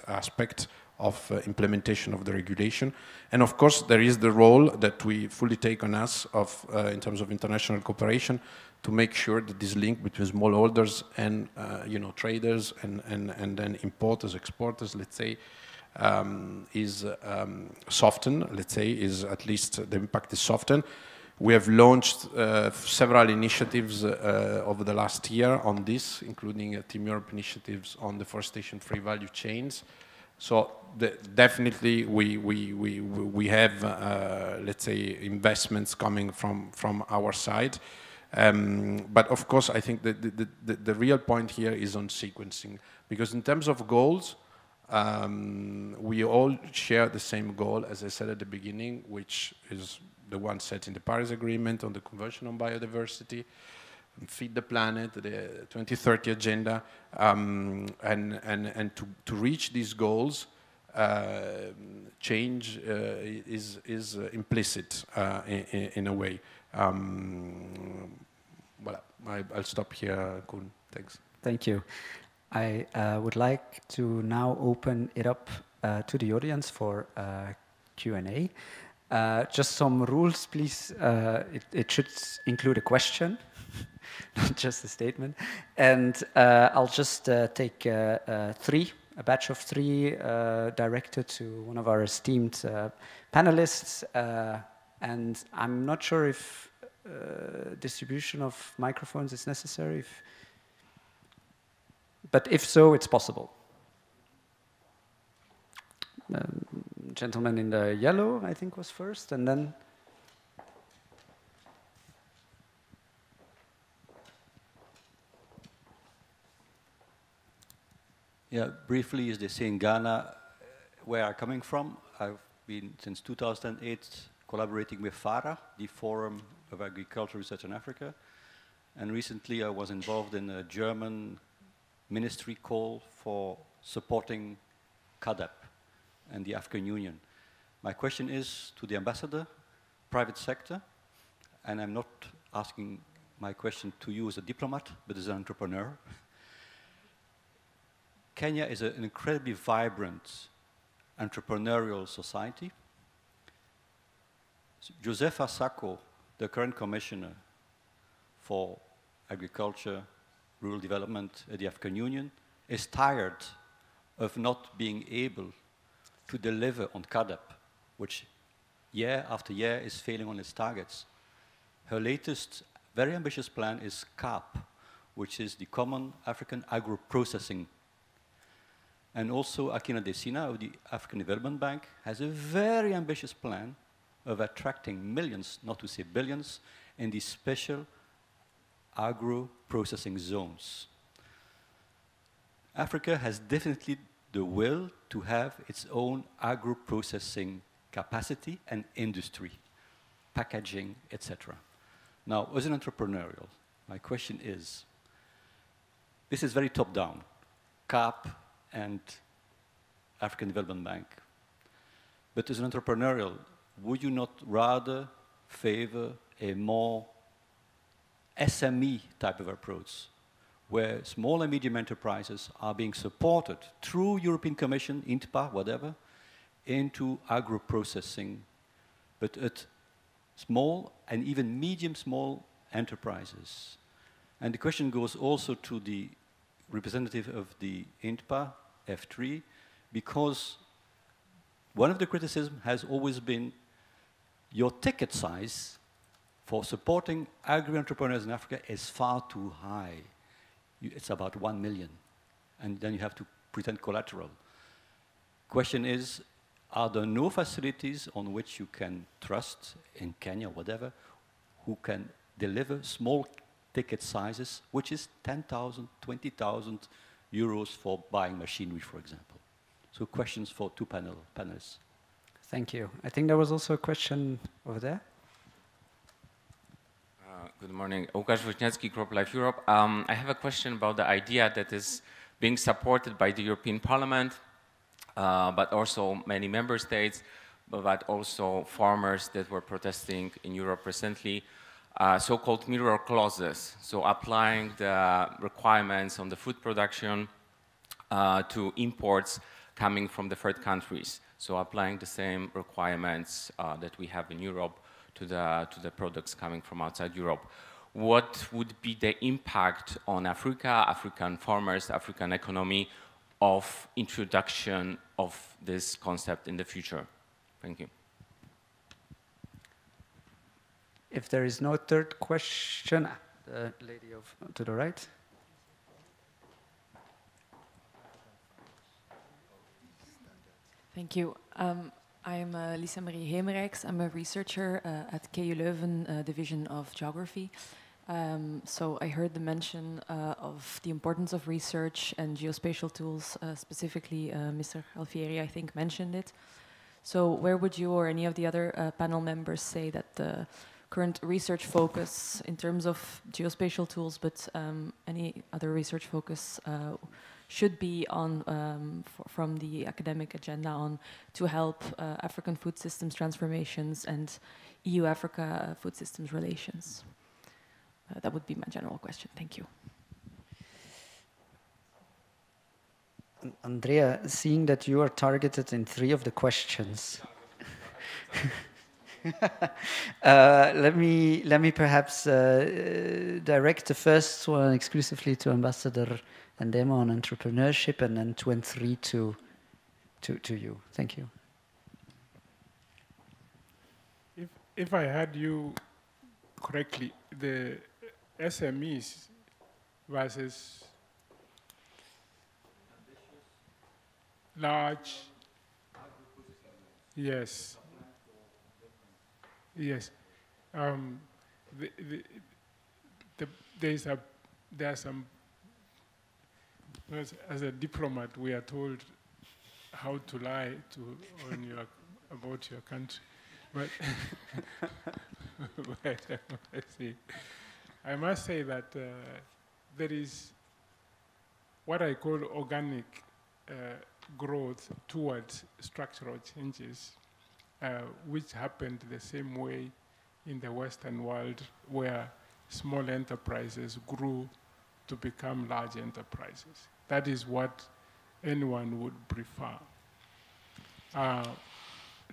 aspect of implementation of the regulation. And of course, there is the role that we fully take on us in terms of international cooperation to make sure that this link between smallholders and traders and then importers, exporters, let's say, is softened, let's say, is at least the impact is softened. We have launched several initiatives over the last year on this, including Team Europe initiatives on deforestation-free value chains. So definitely we have, let's say, investments coming from our side. But of course, I think that the real point here is on sequencing, because in terms of goals, we all share the same goal, as I said at the beginning, which is the one set in the Paris Agreement on the Convention on Biodiversity, Feed the Planet, the 2030 Agenda, and to reach these goals, change is implicit in a way. Well, I'll stop here, Koen. Thanks. Thank you. I would like to now open it up to the audience for Q&A. Just some rules, please. It should include a question, not just a statement. And I'll just take a batch of three directed to one of our esteemed panelists. And I'm not sure if distribution of microphones is necessary. But if so, it's possible. Gentleman in the yellow, I think, was first, and then... Yeah, briefly, as they say in Ghana, where I'm coming from, I've been, since 2008, collaborating with FARA, the Forum of Agricultural Research in Africa. And recently, I was involved in a German ministry call for supporting CADEP and the African Union. My question is to the ambassador, private sector, and I'm not asking my question to you as a diplomat, but as an entrepreneur. Kenya is an incredibly vibrant entrepreneurial society. Josepha Sako, the current commissioner for agriculture, rural development at the African Union, is tired of not being able to deliver on CADEP, which year after year is failing on its targets. Her latest very ambitious plan is CAP, which is the Common African Agro-Processing. And also Akina Desina of the African Development Bank has a very ambitious plan of attracting millions, not to say billions, in these special agro-processing zones. Africa has definitely the will to have its own agro-processing capacity and industry, packaging, etc. Now, as an entrepreneurial, my question is, this is very top-down, CAP and African Development Bank. But as an entrepreneurial, would you not rather favor a more SME type of approach, where small and medium enterprises are being supported through European Commission, INTPA, whatever, into agro-processing, but at small and even medium small enterprises? And the question goes also to the representative of the INTPA, F3, because one of the criticisms has always been your ticket size for supporting agri-entrepreneurs in Africa is far too high. It's about 1 million, and then you have to present collateral. Question is, are there no facilities on which you can trust in Kenya, whatever, who can deliver small ticket sizes, which is 10,000, 20,000 euros for buying machinery, for example? So questions for two panelists. Thank you. I think there was also a question over there. Good morning. Łukasz Woźniacki, Crop Life Europe. I have a question about the idea that is being supported by the European Parliament, but also many member states, but also farmers that were protesting in Europe recently, so-called mirror clauses, so applying the requirements on the food production to imports coming from the third countries, so applying the same requirements that we have in Europe to the products coming from outside Europe. What would be the impact on Africa, African farmers, African economy of introduction of this concept in the future? Thank you. If there is no third question, the lady to the right. Thank you. I'm Lisa Marie Hemerijks. I'm a researcher at KU Leuven Division of Geography. So I heard the mention of the importance of research and geospatial tools, specifically Mr. Alfieri, I think, mentioned it. So where would you or any of the other panel members say that the current research focus in terms of geospatial tools, but any other research focus should be on from the academic agenda on to help African food systems transformations and EU-Africa food systems relations? That would be my general question. Thank you. Andrea, seeing that you are targeted in 3 of the questions, let me perhaps direct the first one exclusively to Ambassador Ndema on entrepreneurship, and then 2 and 3 to you. Thank you. If I heard you correctly, the SMEs versus large, yes, yes. There are some. As a diplomat, we are told how to lie about your country, but I must say that there is what I call organic growth towards structural changes, which happened the same way in the Western world, where small enterprises grew to become large enterprises. That is what anyone would prefer.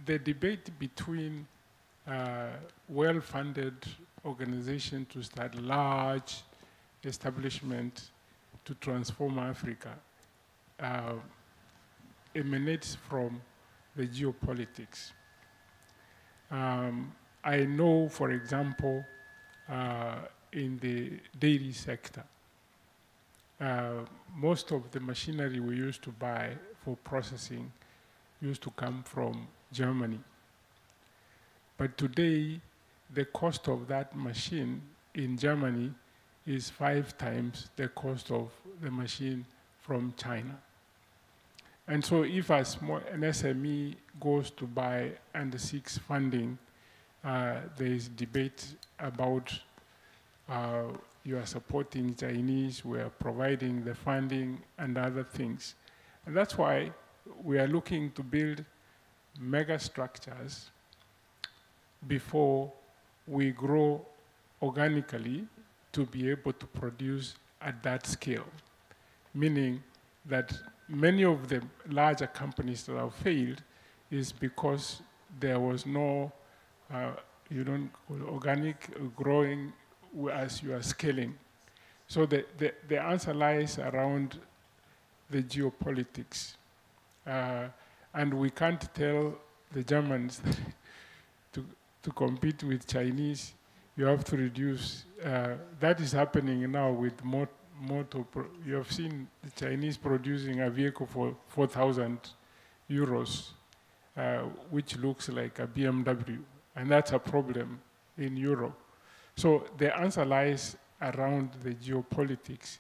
The debate between well-funded organizations to start large establishment to transform Africa emanates from the geopolitics. I know, for example, in the dairy sector, most of the machinery we used to buy for processing used to come from Germany. But today, the cost of that machine in Germany is 5 times the cost of the machine from China. And so if an SME goes to buy and seeks funding, there is debate about you are supporting Chinese, we are providing the funding and other things. And that's why we are looking to build mega structures before we grow organically to be able to produce at that scale. Meaning that many of the larger companies that have failed is because there was no organic growing as you are scaling. So the answer lies around the geopolitics. And we can't tell the Germans to compete with Chinese, you have to reduce. That is happening now with motor. You have seen the Chinese producing a vehicle for 4,000 euros. which looks like a BMW, and that's a problem in Europe. So the answer lies around the geopolitics.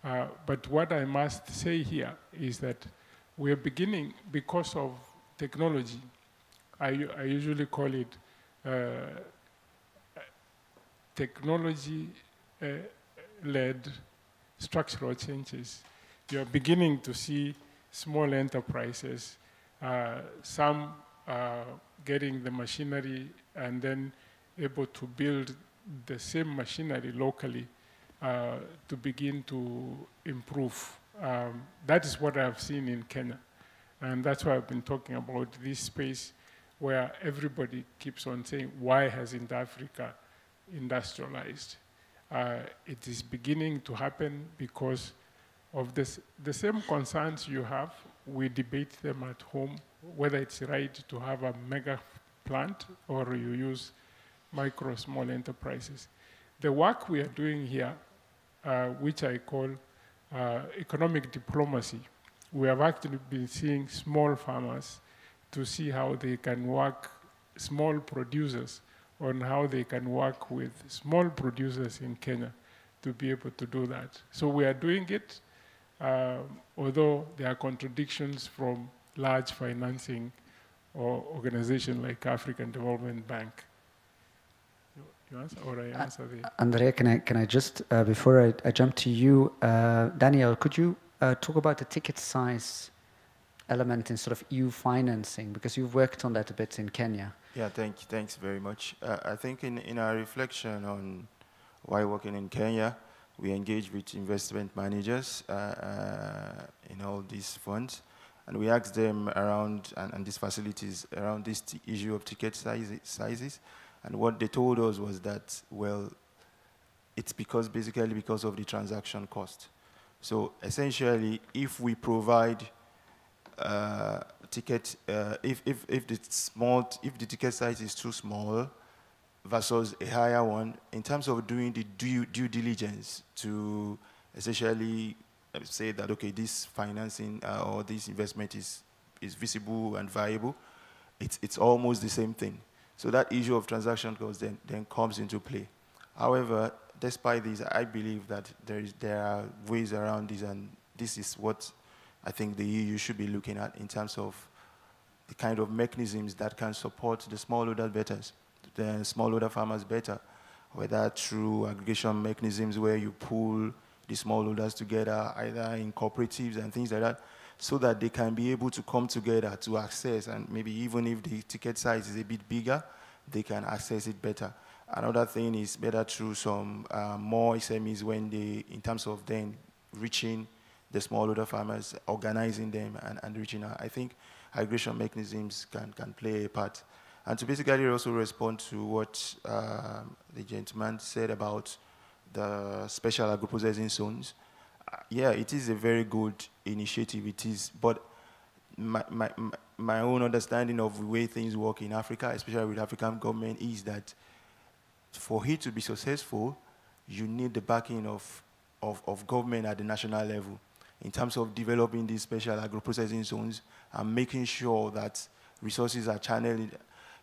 But what I must say here is that we're beginning, because of technology, I usually call it technology-led structural changes. You're beginning to see small enterprises, some getting the machinery and then able to build the same machinery locally to begin to improve. That is what I've seen in Kenya. And that's why I've been talking about this space where everybody keeps on saying, why hasn't Africa industrialized? It is beginning to happen because of this, the same concerns you have. We debate them at home, whether it's right to have a mega plant or you use micro, small enterprises. The work we are doing here, which I call economic diplomacy, we have actually been seeing small farmers to see how they can work, small producers, on how they can work with small producers in Kenya to be able to do that. So we are doing it, although there are contradictions from large financing or organizations like African Development Bank. You answer, or I answer the... Andrea, can I just, before I jump to you, Daniel, could you talk about the ticket size element in sort of EU financing, because you've worked on that a bit in Kenya. Yeah, thanks very much. I think in our reflection on why working in Kenya, we engage with investment managers in all these funds, and we asked them around, and these facilities, around this issue of ticket sizes, and what they told us was that, well, it's basically because of the transaction cost. So essentially, if we provide ticket, if the ticket size is too small versus a higher one, in terms of doing the due diligence to essentially say that, okay, this financing or this investment is visible and viable, it's almost the same thing. So that issue of transaction cost then comes into play. However, despite this, I believe that there are ways around this, and this is what I think the EU should be looking at in terms of the kind of mechanisms that can support the smallholder the smallholder farmers better, whether through aggregation mechanisms where you pool the smallholders together, either in cooperatives and things like that, so that they can be able to come together to access, and maybe even if the ticket size is a bit bigger, they can access it better. Another thing is better through some more SMEs when they, in terms of then reaching the smallholder farmers, organizing them and reaching out. I think aggregation mechanisms can play a part. And to basically also respond to what the gentleman said about the special agro-processing zones, yeah, it is a very good initiative, it is, but my own understanding of the way things work in Africa, especially with African government, is that for it to be successful, you need the backing of government at the national level in terms of developing these special agro-processing zones and making sure that resources are channeled.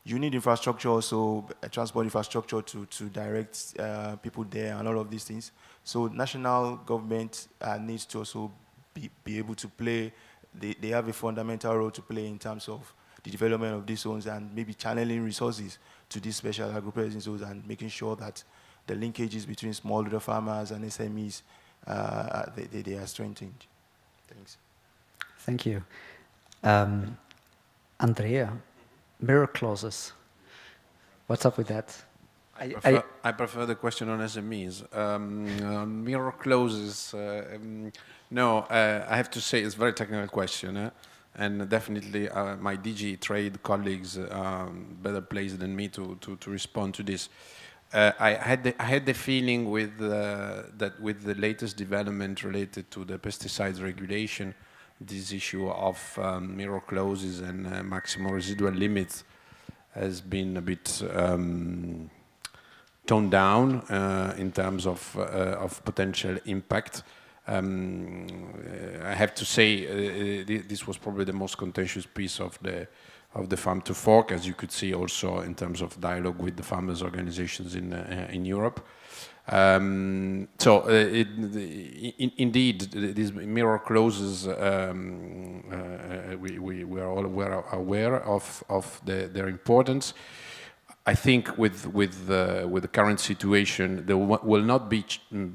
You need infrastructure also, transport infrastructure to direct people there and all of these things. So national government needs to also be able to play, they have a fundamental role to play in terms of the development of these zones and maybe channeling resources to these special agro-processing zones and making sure that the linkages between smallholder farmers and SMEs, they are strengthened. Thanks. Thank you. Andrea, mirror clauses. What's up with that? I prefer the question on SMEs. Mirror clauses, no, I have to say it's a very technical question. And definitely my DG trade colleagues are better placed than me to respond to this. I had the feeling with that with the latest development related to the pesticides regulation, this issue of mirror clauses and maximum residual limits has been a bit toned down in terms of potential impact. I have to say this was probably the most contentious piece of the farm to fork, as you could see also in terms of dialogue with the farmers' organizations in Europe. Indeed, these mirror clauses, we are all aware of their importance. I think with the current situation, there will not be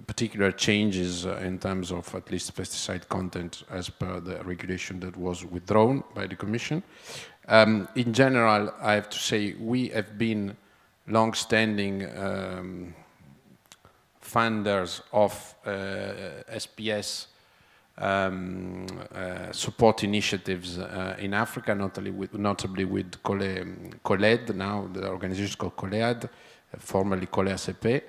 particular changes in terms of at least pesticide content as per the regulation that was withdrawn by the Commission. In general, I have to say we have been long-standing funders of SPS support initiatives in Africa, notably with COLED, now the organization is called COLEAD, formerly COLEACP.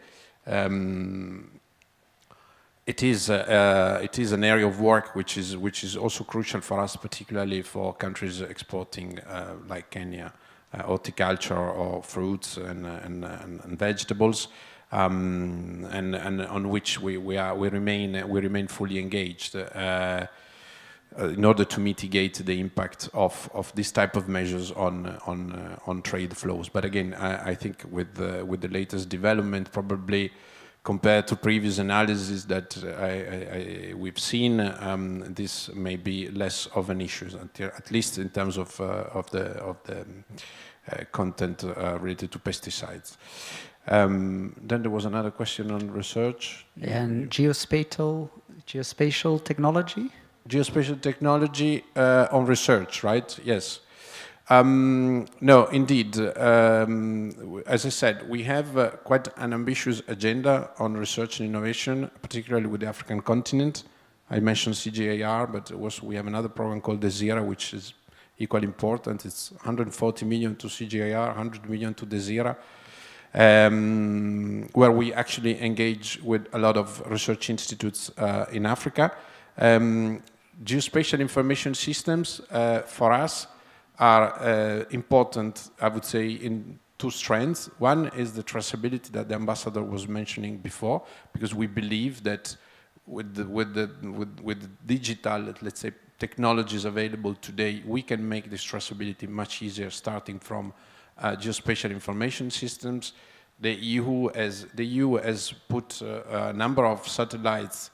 It is an area of work which is also crucial for us, particularly for countries exporting like Kenya, horticulture or fruits and vegetables. And on which we remain fully engaged in order to mitigate the impact of this type of measures on trade flows. But again, I think with the latest development, probably compared to previous analysis that we've seen, this may be less of an issue, at least in terms of the content related to pesticides. Then there was another question on research. And geospatial technology? Geospatial technology on research, right? Yes. No, indeed. As I said, we have quite an ambitious agenda on research and innovation, particularly with the African continent. I mentioned CGIAR, but also we have another program called DESIRA, which is equally important. It's 140 million to CGIAR, 100 million to DESIRA. Where we actually engage with a lot of research institutes in Africa. Geospatial information systems for us are important, I would say, in two strands. One is the traceability that the ambassador was mentioning before, because we believe that with the digital, let's say, technologies available today, we can make this traceability much easier, starting from geospatial information systems. The EU has put a number of satellites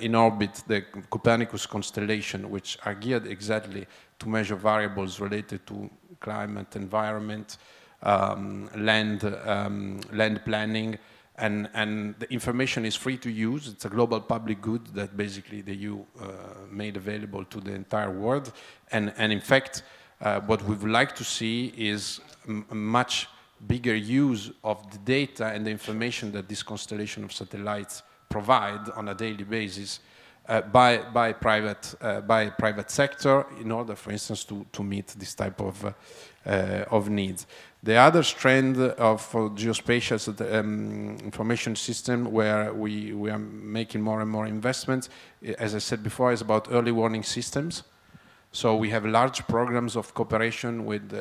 in orbit, the Copernicus constellation, which are geared exactly to measure variables related to climate, environment, land planning, and the information is free to use. It's a global public good that basically the EU made available to the entire world, and in fact, what we would like to see is a much bigger use of the data and the information that this constellation of satellites provide on a daily basis by private sector in order, for instance, to meet this type of needs. The other strand of geospatial information system where we are making more and more investments, as I said before, is about early warning systems. So we have large programs of cooperation with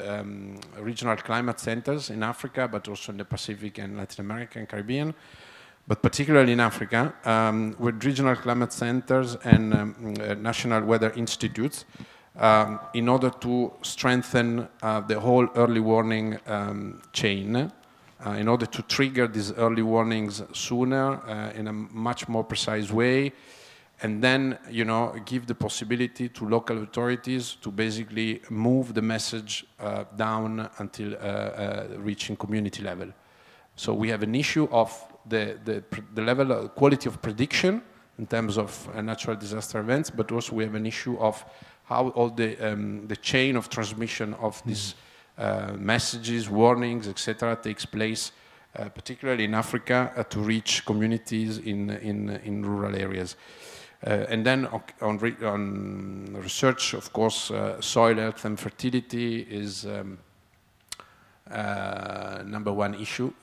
regional climate centers in Africa, but also in the Pacific and Latin America and Caribbean, but particularly in Africa, with regional climate centers and national weather institutes in order to strengthen the whole early warning chain, in order to trigger these early warnings sooner in a much more precise way, and then, give the possibility to local authorities to basically move the message down until reaching community level. So we have an issue of the level of quality of prediction in terms of natural disaster events, but also we have an issue of how all the chain of transmission of these messages, warnings, etc., takes place, particularly in Africa, to reach communities in rural areas. And then on research, of course, soil health and fertility is number one issue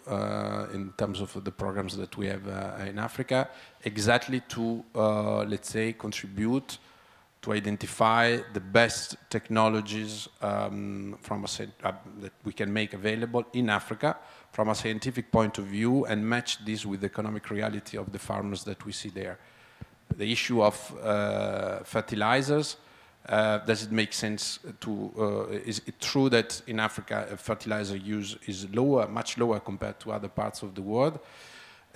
in terms of the programs that we have in Africa, exactly to, let's say, contribute to identify the best technologies that we can make available in Africa from a scientific point of view and match this with the economic reality of the farmers that we see there. The issue of fertilizers, Does it make sense to, is it true that in Africa fertilizer use is lower, much lower compared to other parts of the world?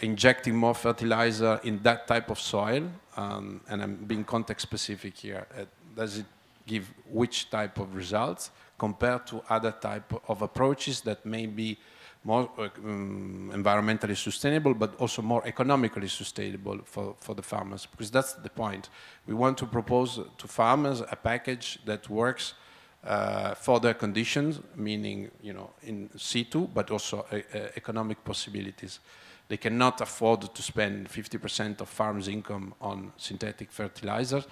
Injecting more fertilizer in that type of soil, and I'm being context specific here, does it give which type of results compared to other type of approaches that may be more environmentally sustainable, but also more economically sustainable for the farmers? Because that's the point. We want to propose to farmers a package that works for their conditions, meaning, you know, in situ, but also economic possibilities. They cannot afford to spend 50% of farms' income on synthetic fertilizers.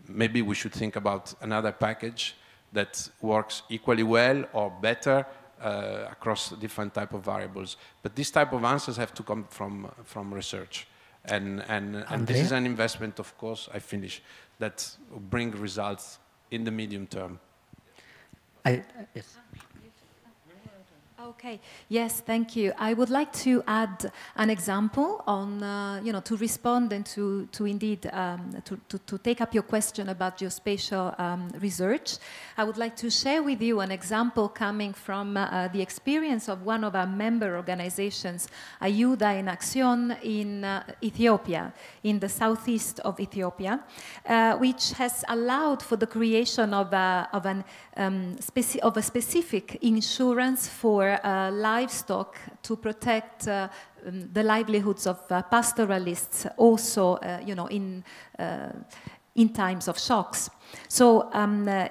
Maybe we should think about another package that works equally well or better across different type of variables. But this type of answers have to come from research. And this is an investment, of course, I finish, that will bring results in the medium term. Yes. Okay. Yes, thank you. I would like to add an example on, to respond and to indeed to take up your question about geospatial research. I would like to share with you an example coming from the experience of one of our member organizations, Ayuda en Acción in Ethiopia, in the southeast of Ethiopia, which has allowed for the creation of a specific insurance for livestock to protect the livelihoods of pastoralists, also, in times of shocks. So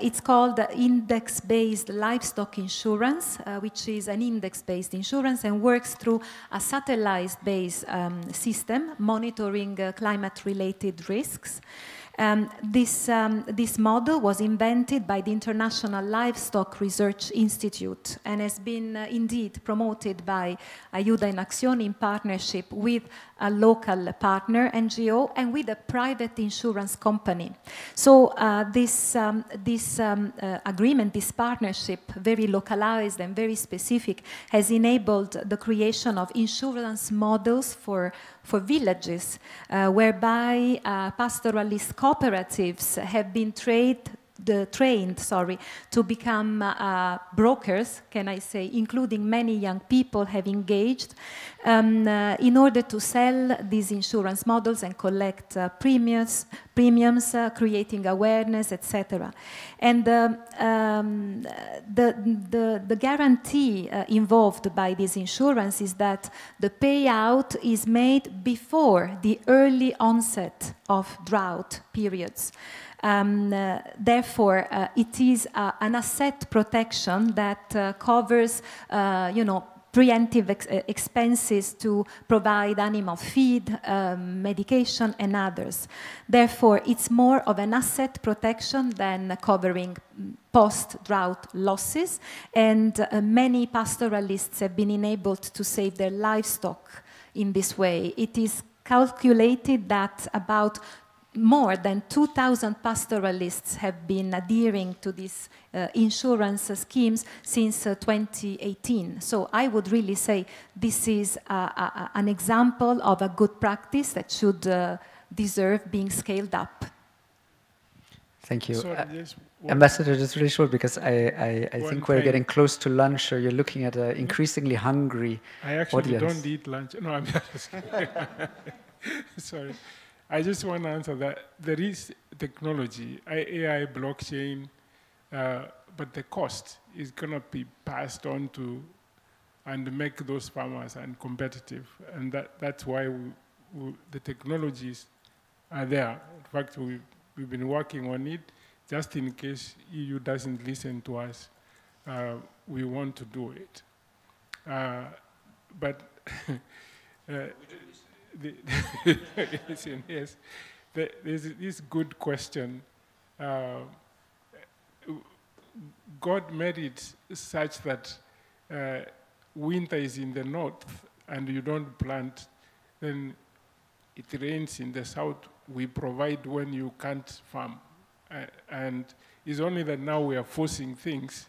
it's called index-based livestock insurance, which is an index-based insurance and works through a satellite-based system monitoring climate-related risks. This model was invented by the International Livestock Research Institute and has been indeed promoted by Ayuda en Acción in partnership with a local partner NGO and with a private insurance company. So this agreement, this partnership, very localized and very specific, has enabled the creation of insurance models for villages, whereby pastoralist cooperatives have been trained to become brokers, can I say, including many young people have engaged in order to sell these insurance models and collect premiums, creating awareness, etc. And the guarantee involved by this insurance is that the payout is made before the early onset of drought periods. Therefore, it is an asset protection that covers, preemptive expenses to provide animal feed, medication, and others. Therefore, it's more of an asset protection than covering post-drought losses, and many pastoralists have been enabled to save their livestock in this way. It is calculated that about more than 2,000 pastoralists have been adhering to these insurance schemes since 2018. So I would really say this is an example of a good practice that should deserve being scaled up. Thank you. Sorry, Ambassador, just really short, because I think we're getting close to lunch, or you're looking at an increasingly hungry I actually audience. don't eat lunch. No, I'm just kidding. Sorry. I just want to answer that. There is technology, AI, blockchain, but the cost is going to be passed on to and make those farmers uncompetitive. And that's why the technologies are there. In fact, we've been working on it just in case EU doesn't listen to us. We want to do it. But yes, there's this good question. God made it such that winter is in the north and you don't plant, then it rains in the south. We provide when you can't farm. And it's only that now we are forcing things.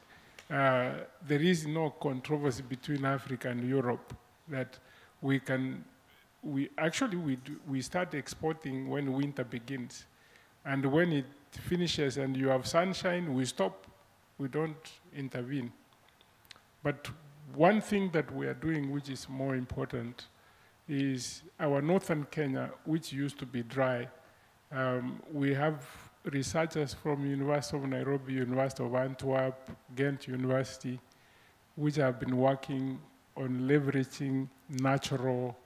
There is no controversy between Africa and Europe that we can. We start exporting when winter begins, and when finishes and you have sunshine, we stop, we don't intervene. But one thing that we are doing, which is more important, is our northern Kenya, which used to be dry. We have researchers from University of Nairobi, University of Antwerp, Ghent University, which have been working on leveraging natural,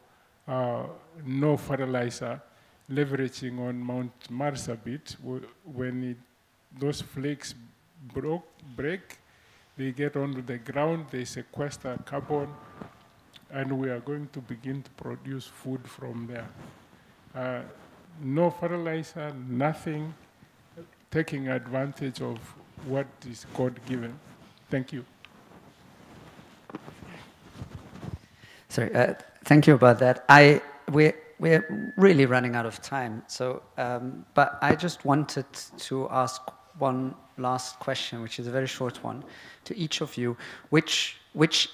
no fertilizer, leveraging on Mount Marsabit. When those flakes break, they get onto the ground, they sequester carbon, and we are going to begin to produce food from there. No fertilizer, nothing, taking advantage of what is God-given. Thank you. Sorry, thank you about that. We're really running out of time. So, but I just wanted to ask one last question, which is a very short one, to each of you. Which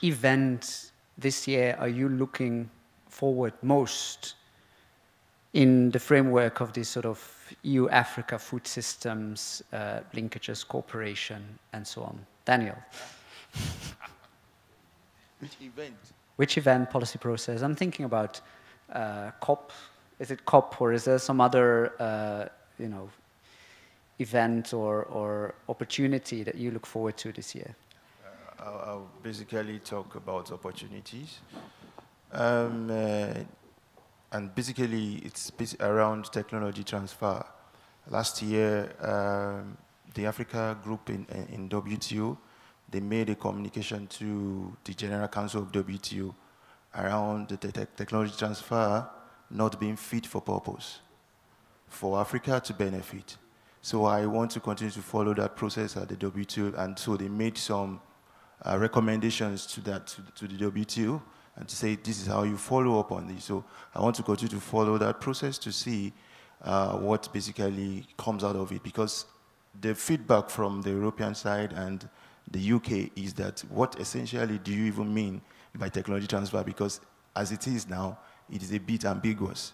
event this year are you looking forward most in the framework of this sort of EU-Africa food systems, linkages, cooperation, and so on? Daniel. Which event? Which event, policy process? I'm thinking about COP. Is it COP, or is there some other, event or opportunity that you look forward to this year? I'll basically talk about opportunities. And basically, it's around technology transfer. Last year, the Africa group in WTO, they made a communication to the General Council of WTO around the technology transfer not being fit for purpose, for Africa to benefit. So I want to continue to follow that process at the WTO, and so they made some recommendations to the WTO, and to say this is how you follow up on this. So I want to continue to follow that process to see what basically comes out of it, because the feedback from the European side and the UK is that what essentially do you even mean by technology transfer? Because as it is now, it is a bit ambiguous.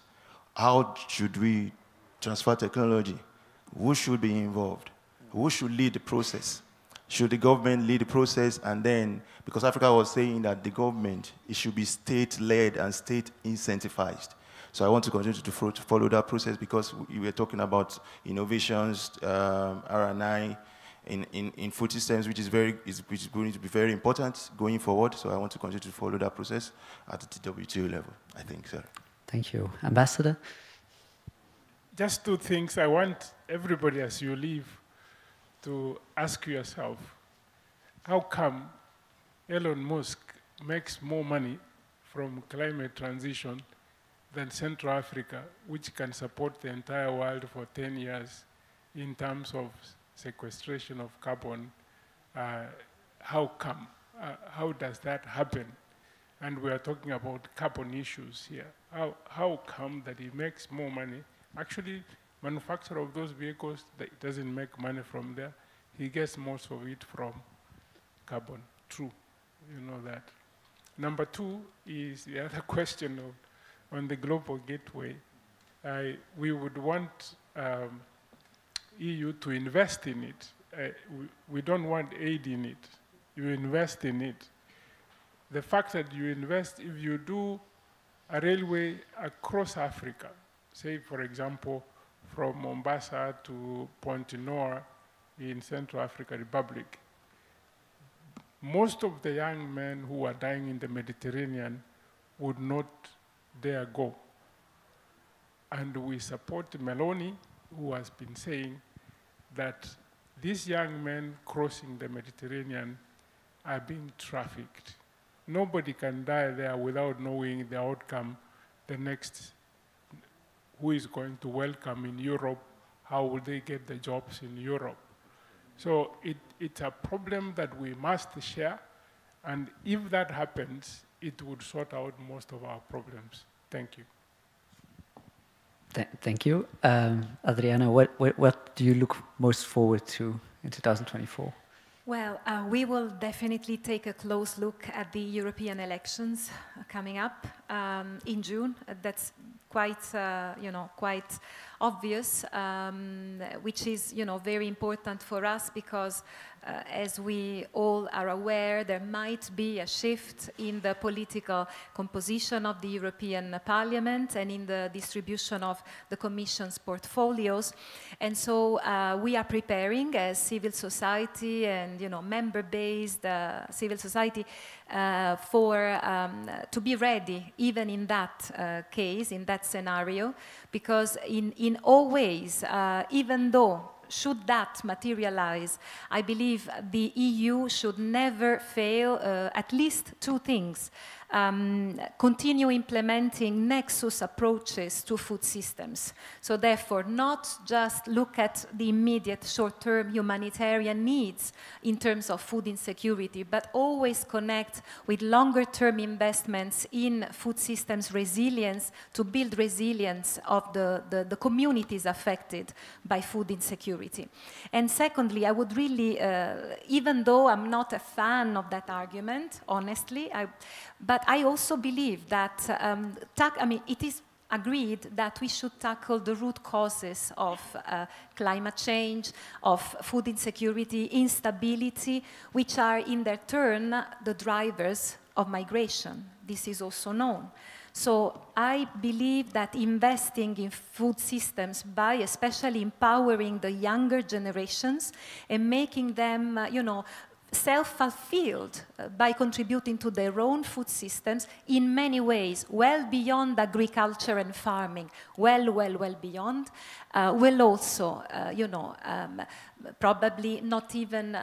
How should we transfer technology? Who should be involved? Who should lead the process? Should the government lead the process? And then, because Africa was saying that the government, it should be state-led and state-incentivized. So I want to continue to follow that process, because we were talking about innovations, R&I, in food systems, which is going to be very important going forward. So I want to continue to follow that process at the WTO level, I think, sir. Thank you. Ambassador? Just two things. I want everybody, as you leave, to ask yourself, how come Elon Musk makes more money from climate transition than Central Africa, which can support the entire world for 10 years in terms of sequestration of carbon? How come? How does that happen? And we are talking about carbon issues here. How come that he makes more money? Actually, manufacturer of those vehicles, that doesn't make money from there. He gets most of it from carbon. True, you know that. Number two is the other question on the global gateway. We would want EU to invest in it. We don't want aid in it. You invest in it. The fact that you invest, if you do a railway across Africa, say, for example, from Mombasa to Pointe-Noire in Central African Republic, most of the young men who are dying in the Mediterranean would not dare go. And we support Meloni, who has been saying that these young men crossing the Mediterranean are being trafficked. Nobody can die there without knowing the outcome, the next, who is going to welcome in Europe, how will they get the jobs in Europe. So it's a problem that we must share, and if that happens, it would sort out most of our problems. Thank you. Thank you. Adriana, what do you look most forward to in 2024? Well, we will definitely take a close look at the European elections coming up in June. That's quite obvious, which is, very important for us because, as we all are aware, there might be a shift in the political composition of the European Parliament and in the distribution of the Commission's portfolios. And so we are preparing as civil society and, member-based civil society to be ready, even in that case, in that scenario, because in all ways, even though should that materialize, I believe the EU should never fail at least two things. Continue implementing nexus approaches to food systems. So therefore, not just look at the immediate short-term humanitarian needs in terms of food insecurity, but always connect with longer-term investments in food systems resilience to build resilience of the communities affected by food insecurity. And secondly, I would really, even though I'm not a fan of that argument, honestly, but I also believe that, it is agreed that we should tackle the root causes of climate change, of food insecurity, instability, which are in their turn the drivers of migration. This is also known. So I believe that investing in food systems by especially empowering the younger generations and making them, self-fulfilled by contributing to their own food systems in many ways, well beyond agriculture and farming, well beyond, will also, probably not even,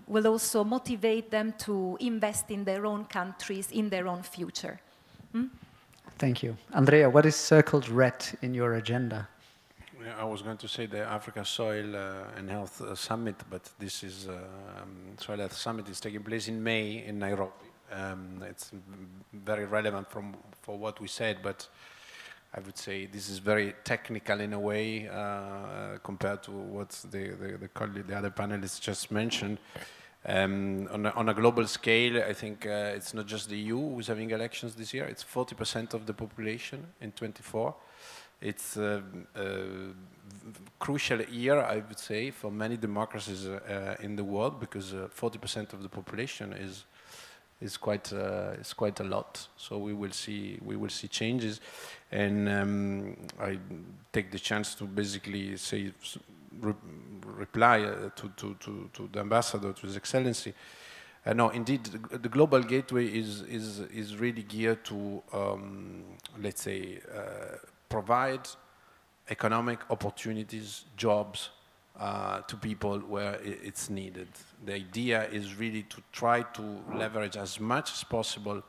will also motivate them to invest in their own countries, in their own future. Thank you. Andrea, what is circled red in your agenda? I was going to say the Africa Soil and Health Summit, but this is Soil Health Summit is taking place in May in Nairobi. It's very relevant for what we said, but I would say this is very technical in a way compared to what the other panelists just mentioned. On a global scale, I think it's not just the EU who's having elections this year. It's 40% of the population in 24. It's a crucial year, I would say, for many democracies in the world, because 40% of the population is quite a lot. So we will see changes, and I take the chance to basically say reply to the ambassador, to His Excellency. No, indeed, the Global Gateway is really geared to let's say. Provide economic opportunities, jobs to people where it's needed. The idea is really to try to leverage as much as possible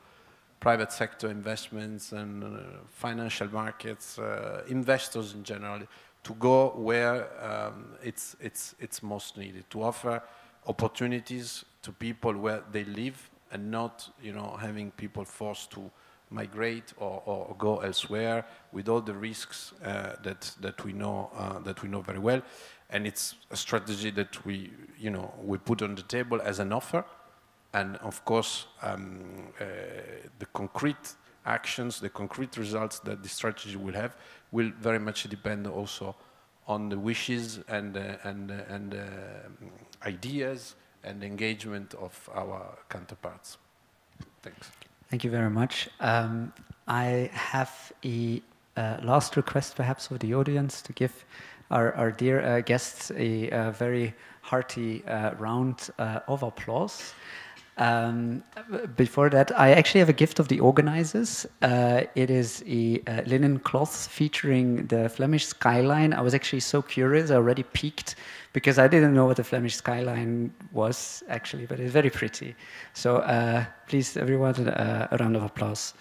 private sector investments and financial markets, investors in general, to go where it's most needed, to offer opportunities to people where they live and not, having people forced to migrate or go elsewhere with all the risks that we know very well. And it's a strategy that we put on the table as an offer. And of course, the concrete actions, the concrete results that the strategy will have will very much depend also on the wishes and ideas and engagement of our counterparts. Thanks. Thank you very much. I have a last request perhaps of the audience to give our dear guests a very hearty round of applause. Before that, I actually have a gift of the organizers. It is a linen cloth featuring the Flemish skyline. I was actually so curious, I already peeked, because I didn't know what the Flemish skyline was actually, but it's very pretty. So please, everyone, a round of applause.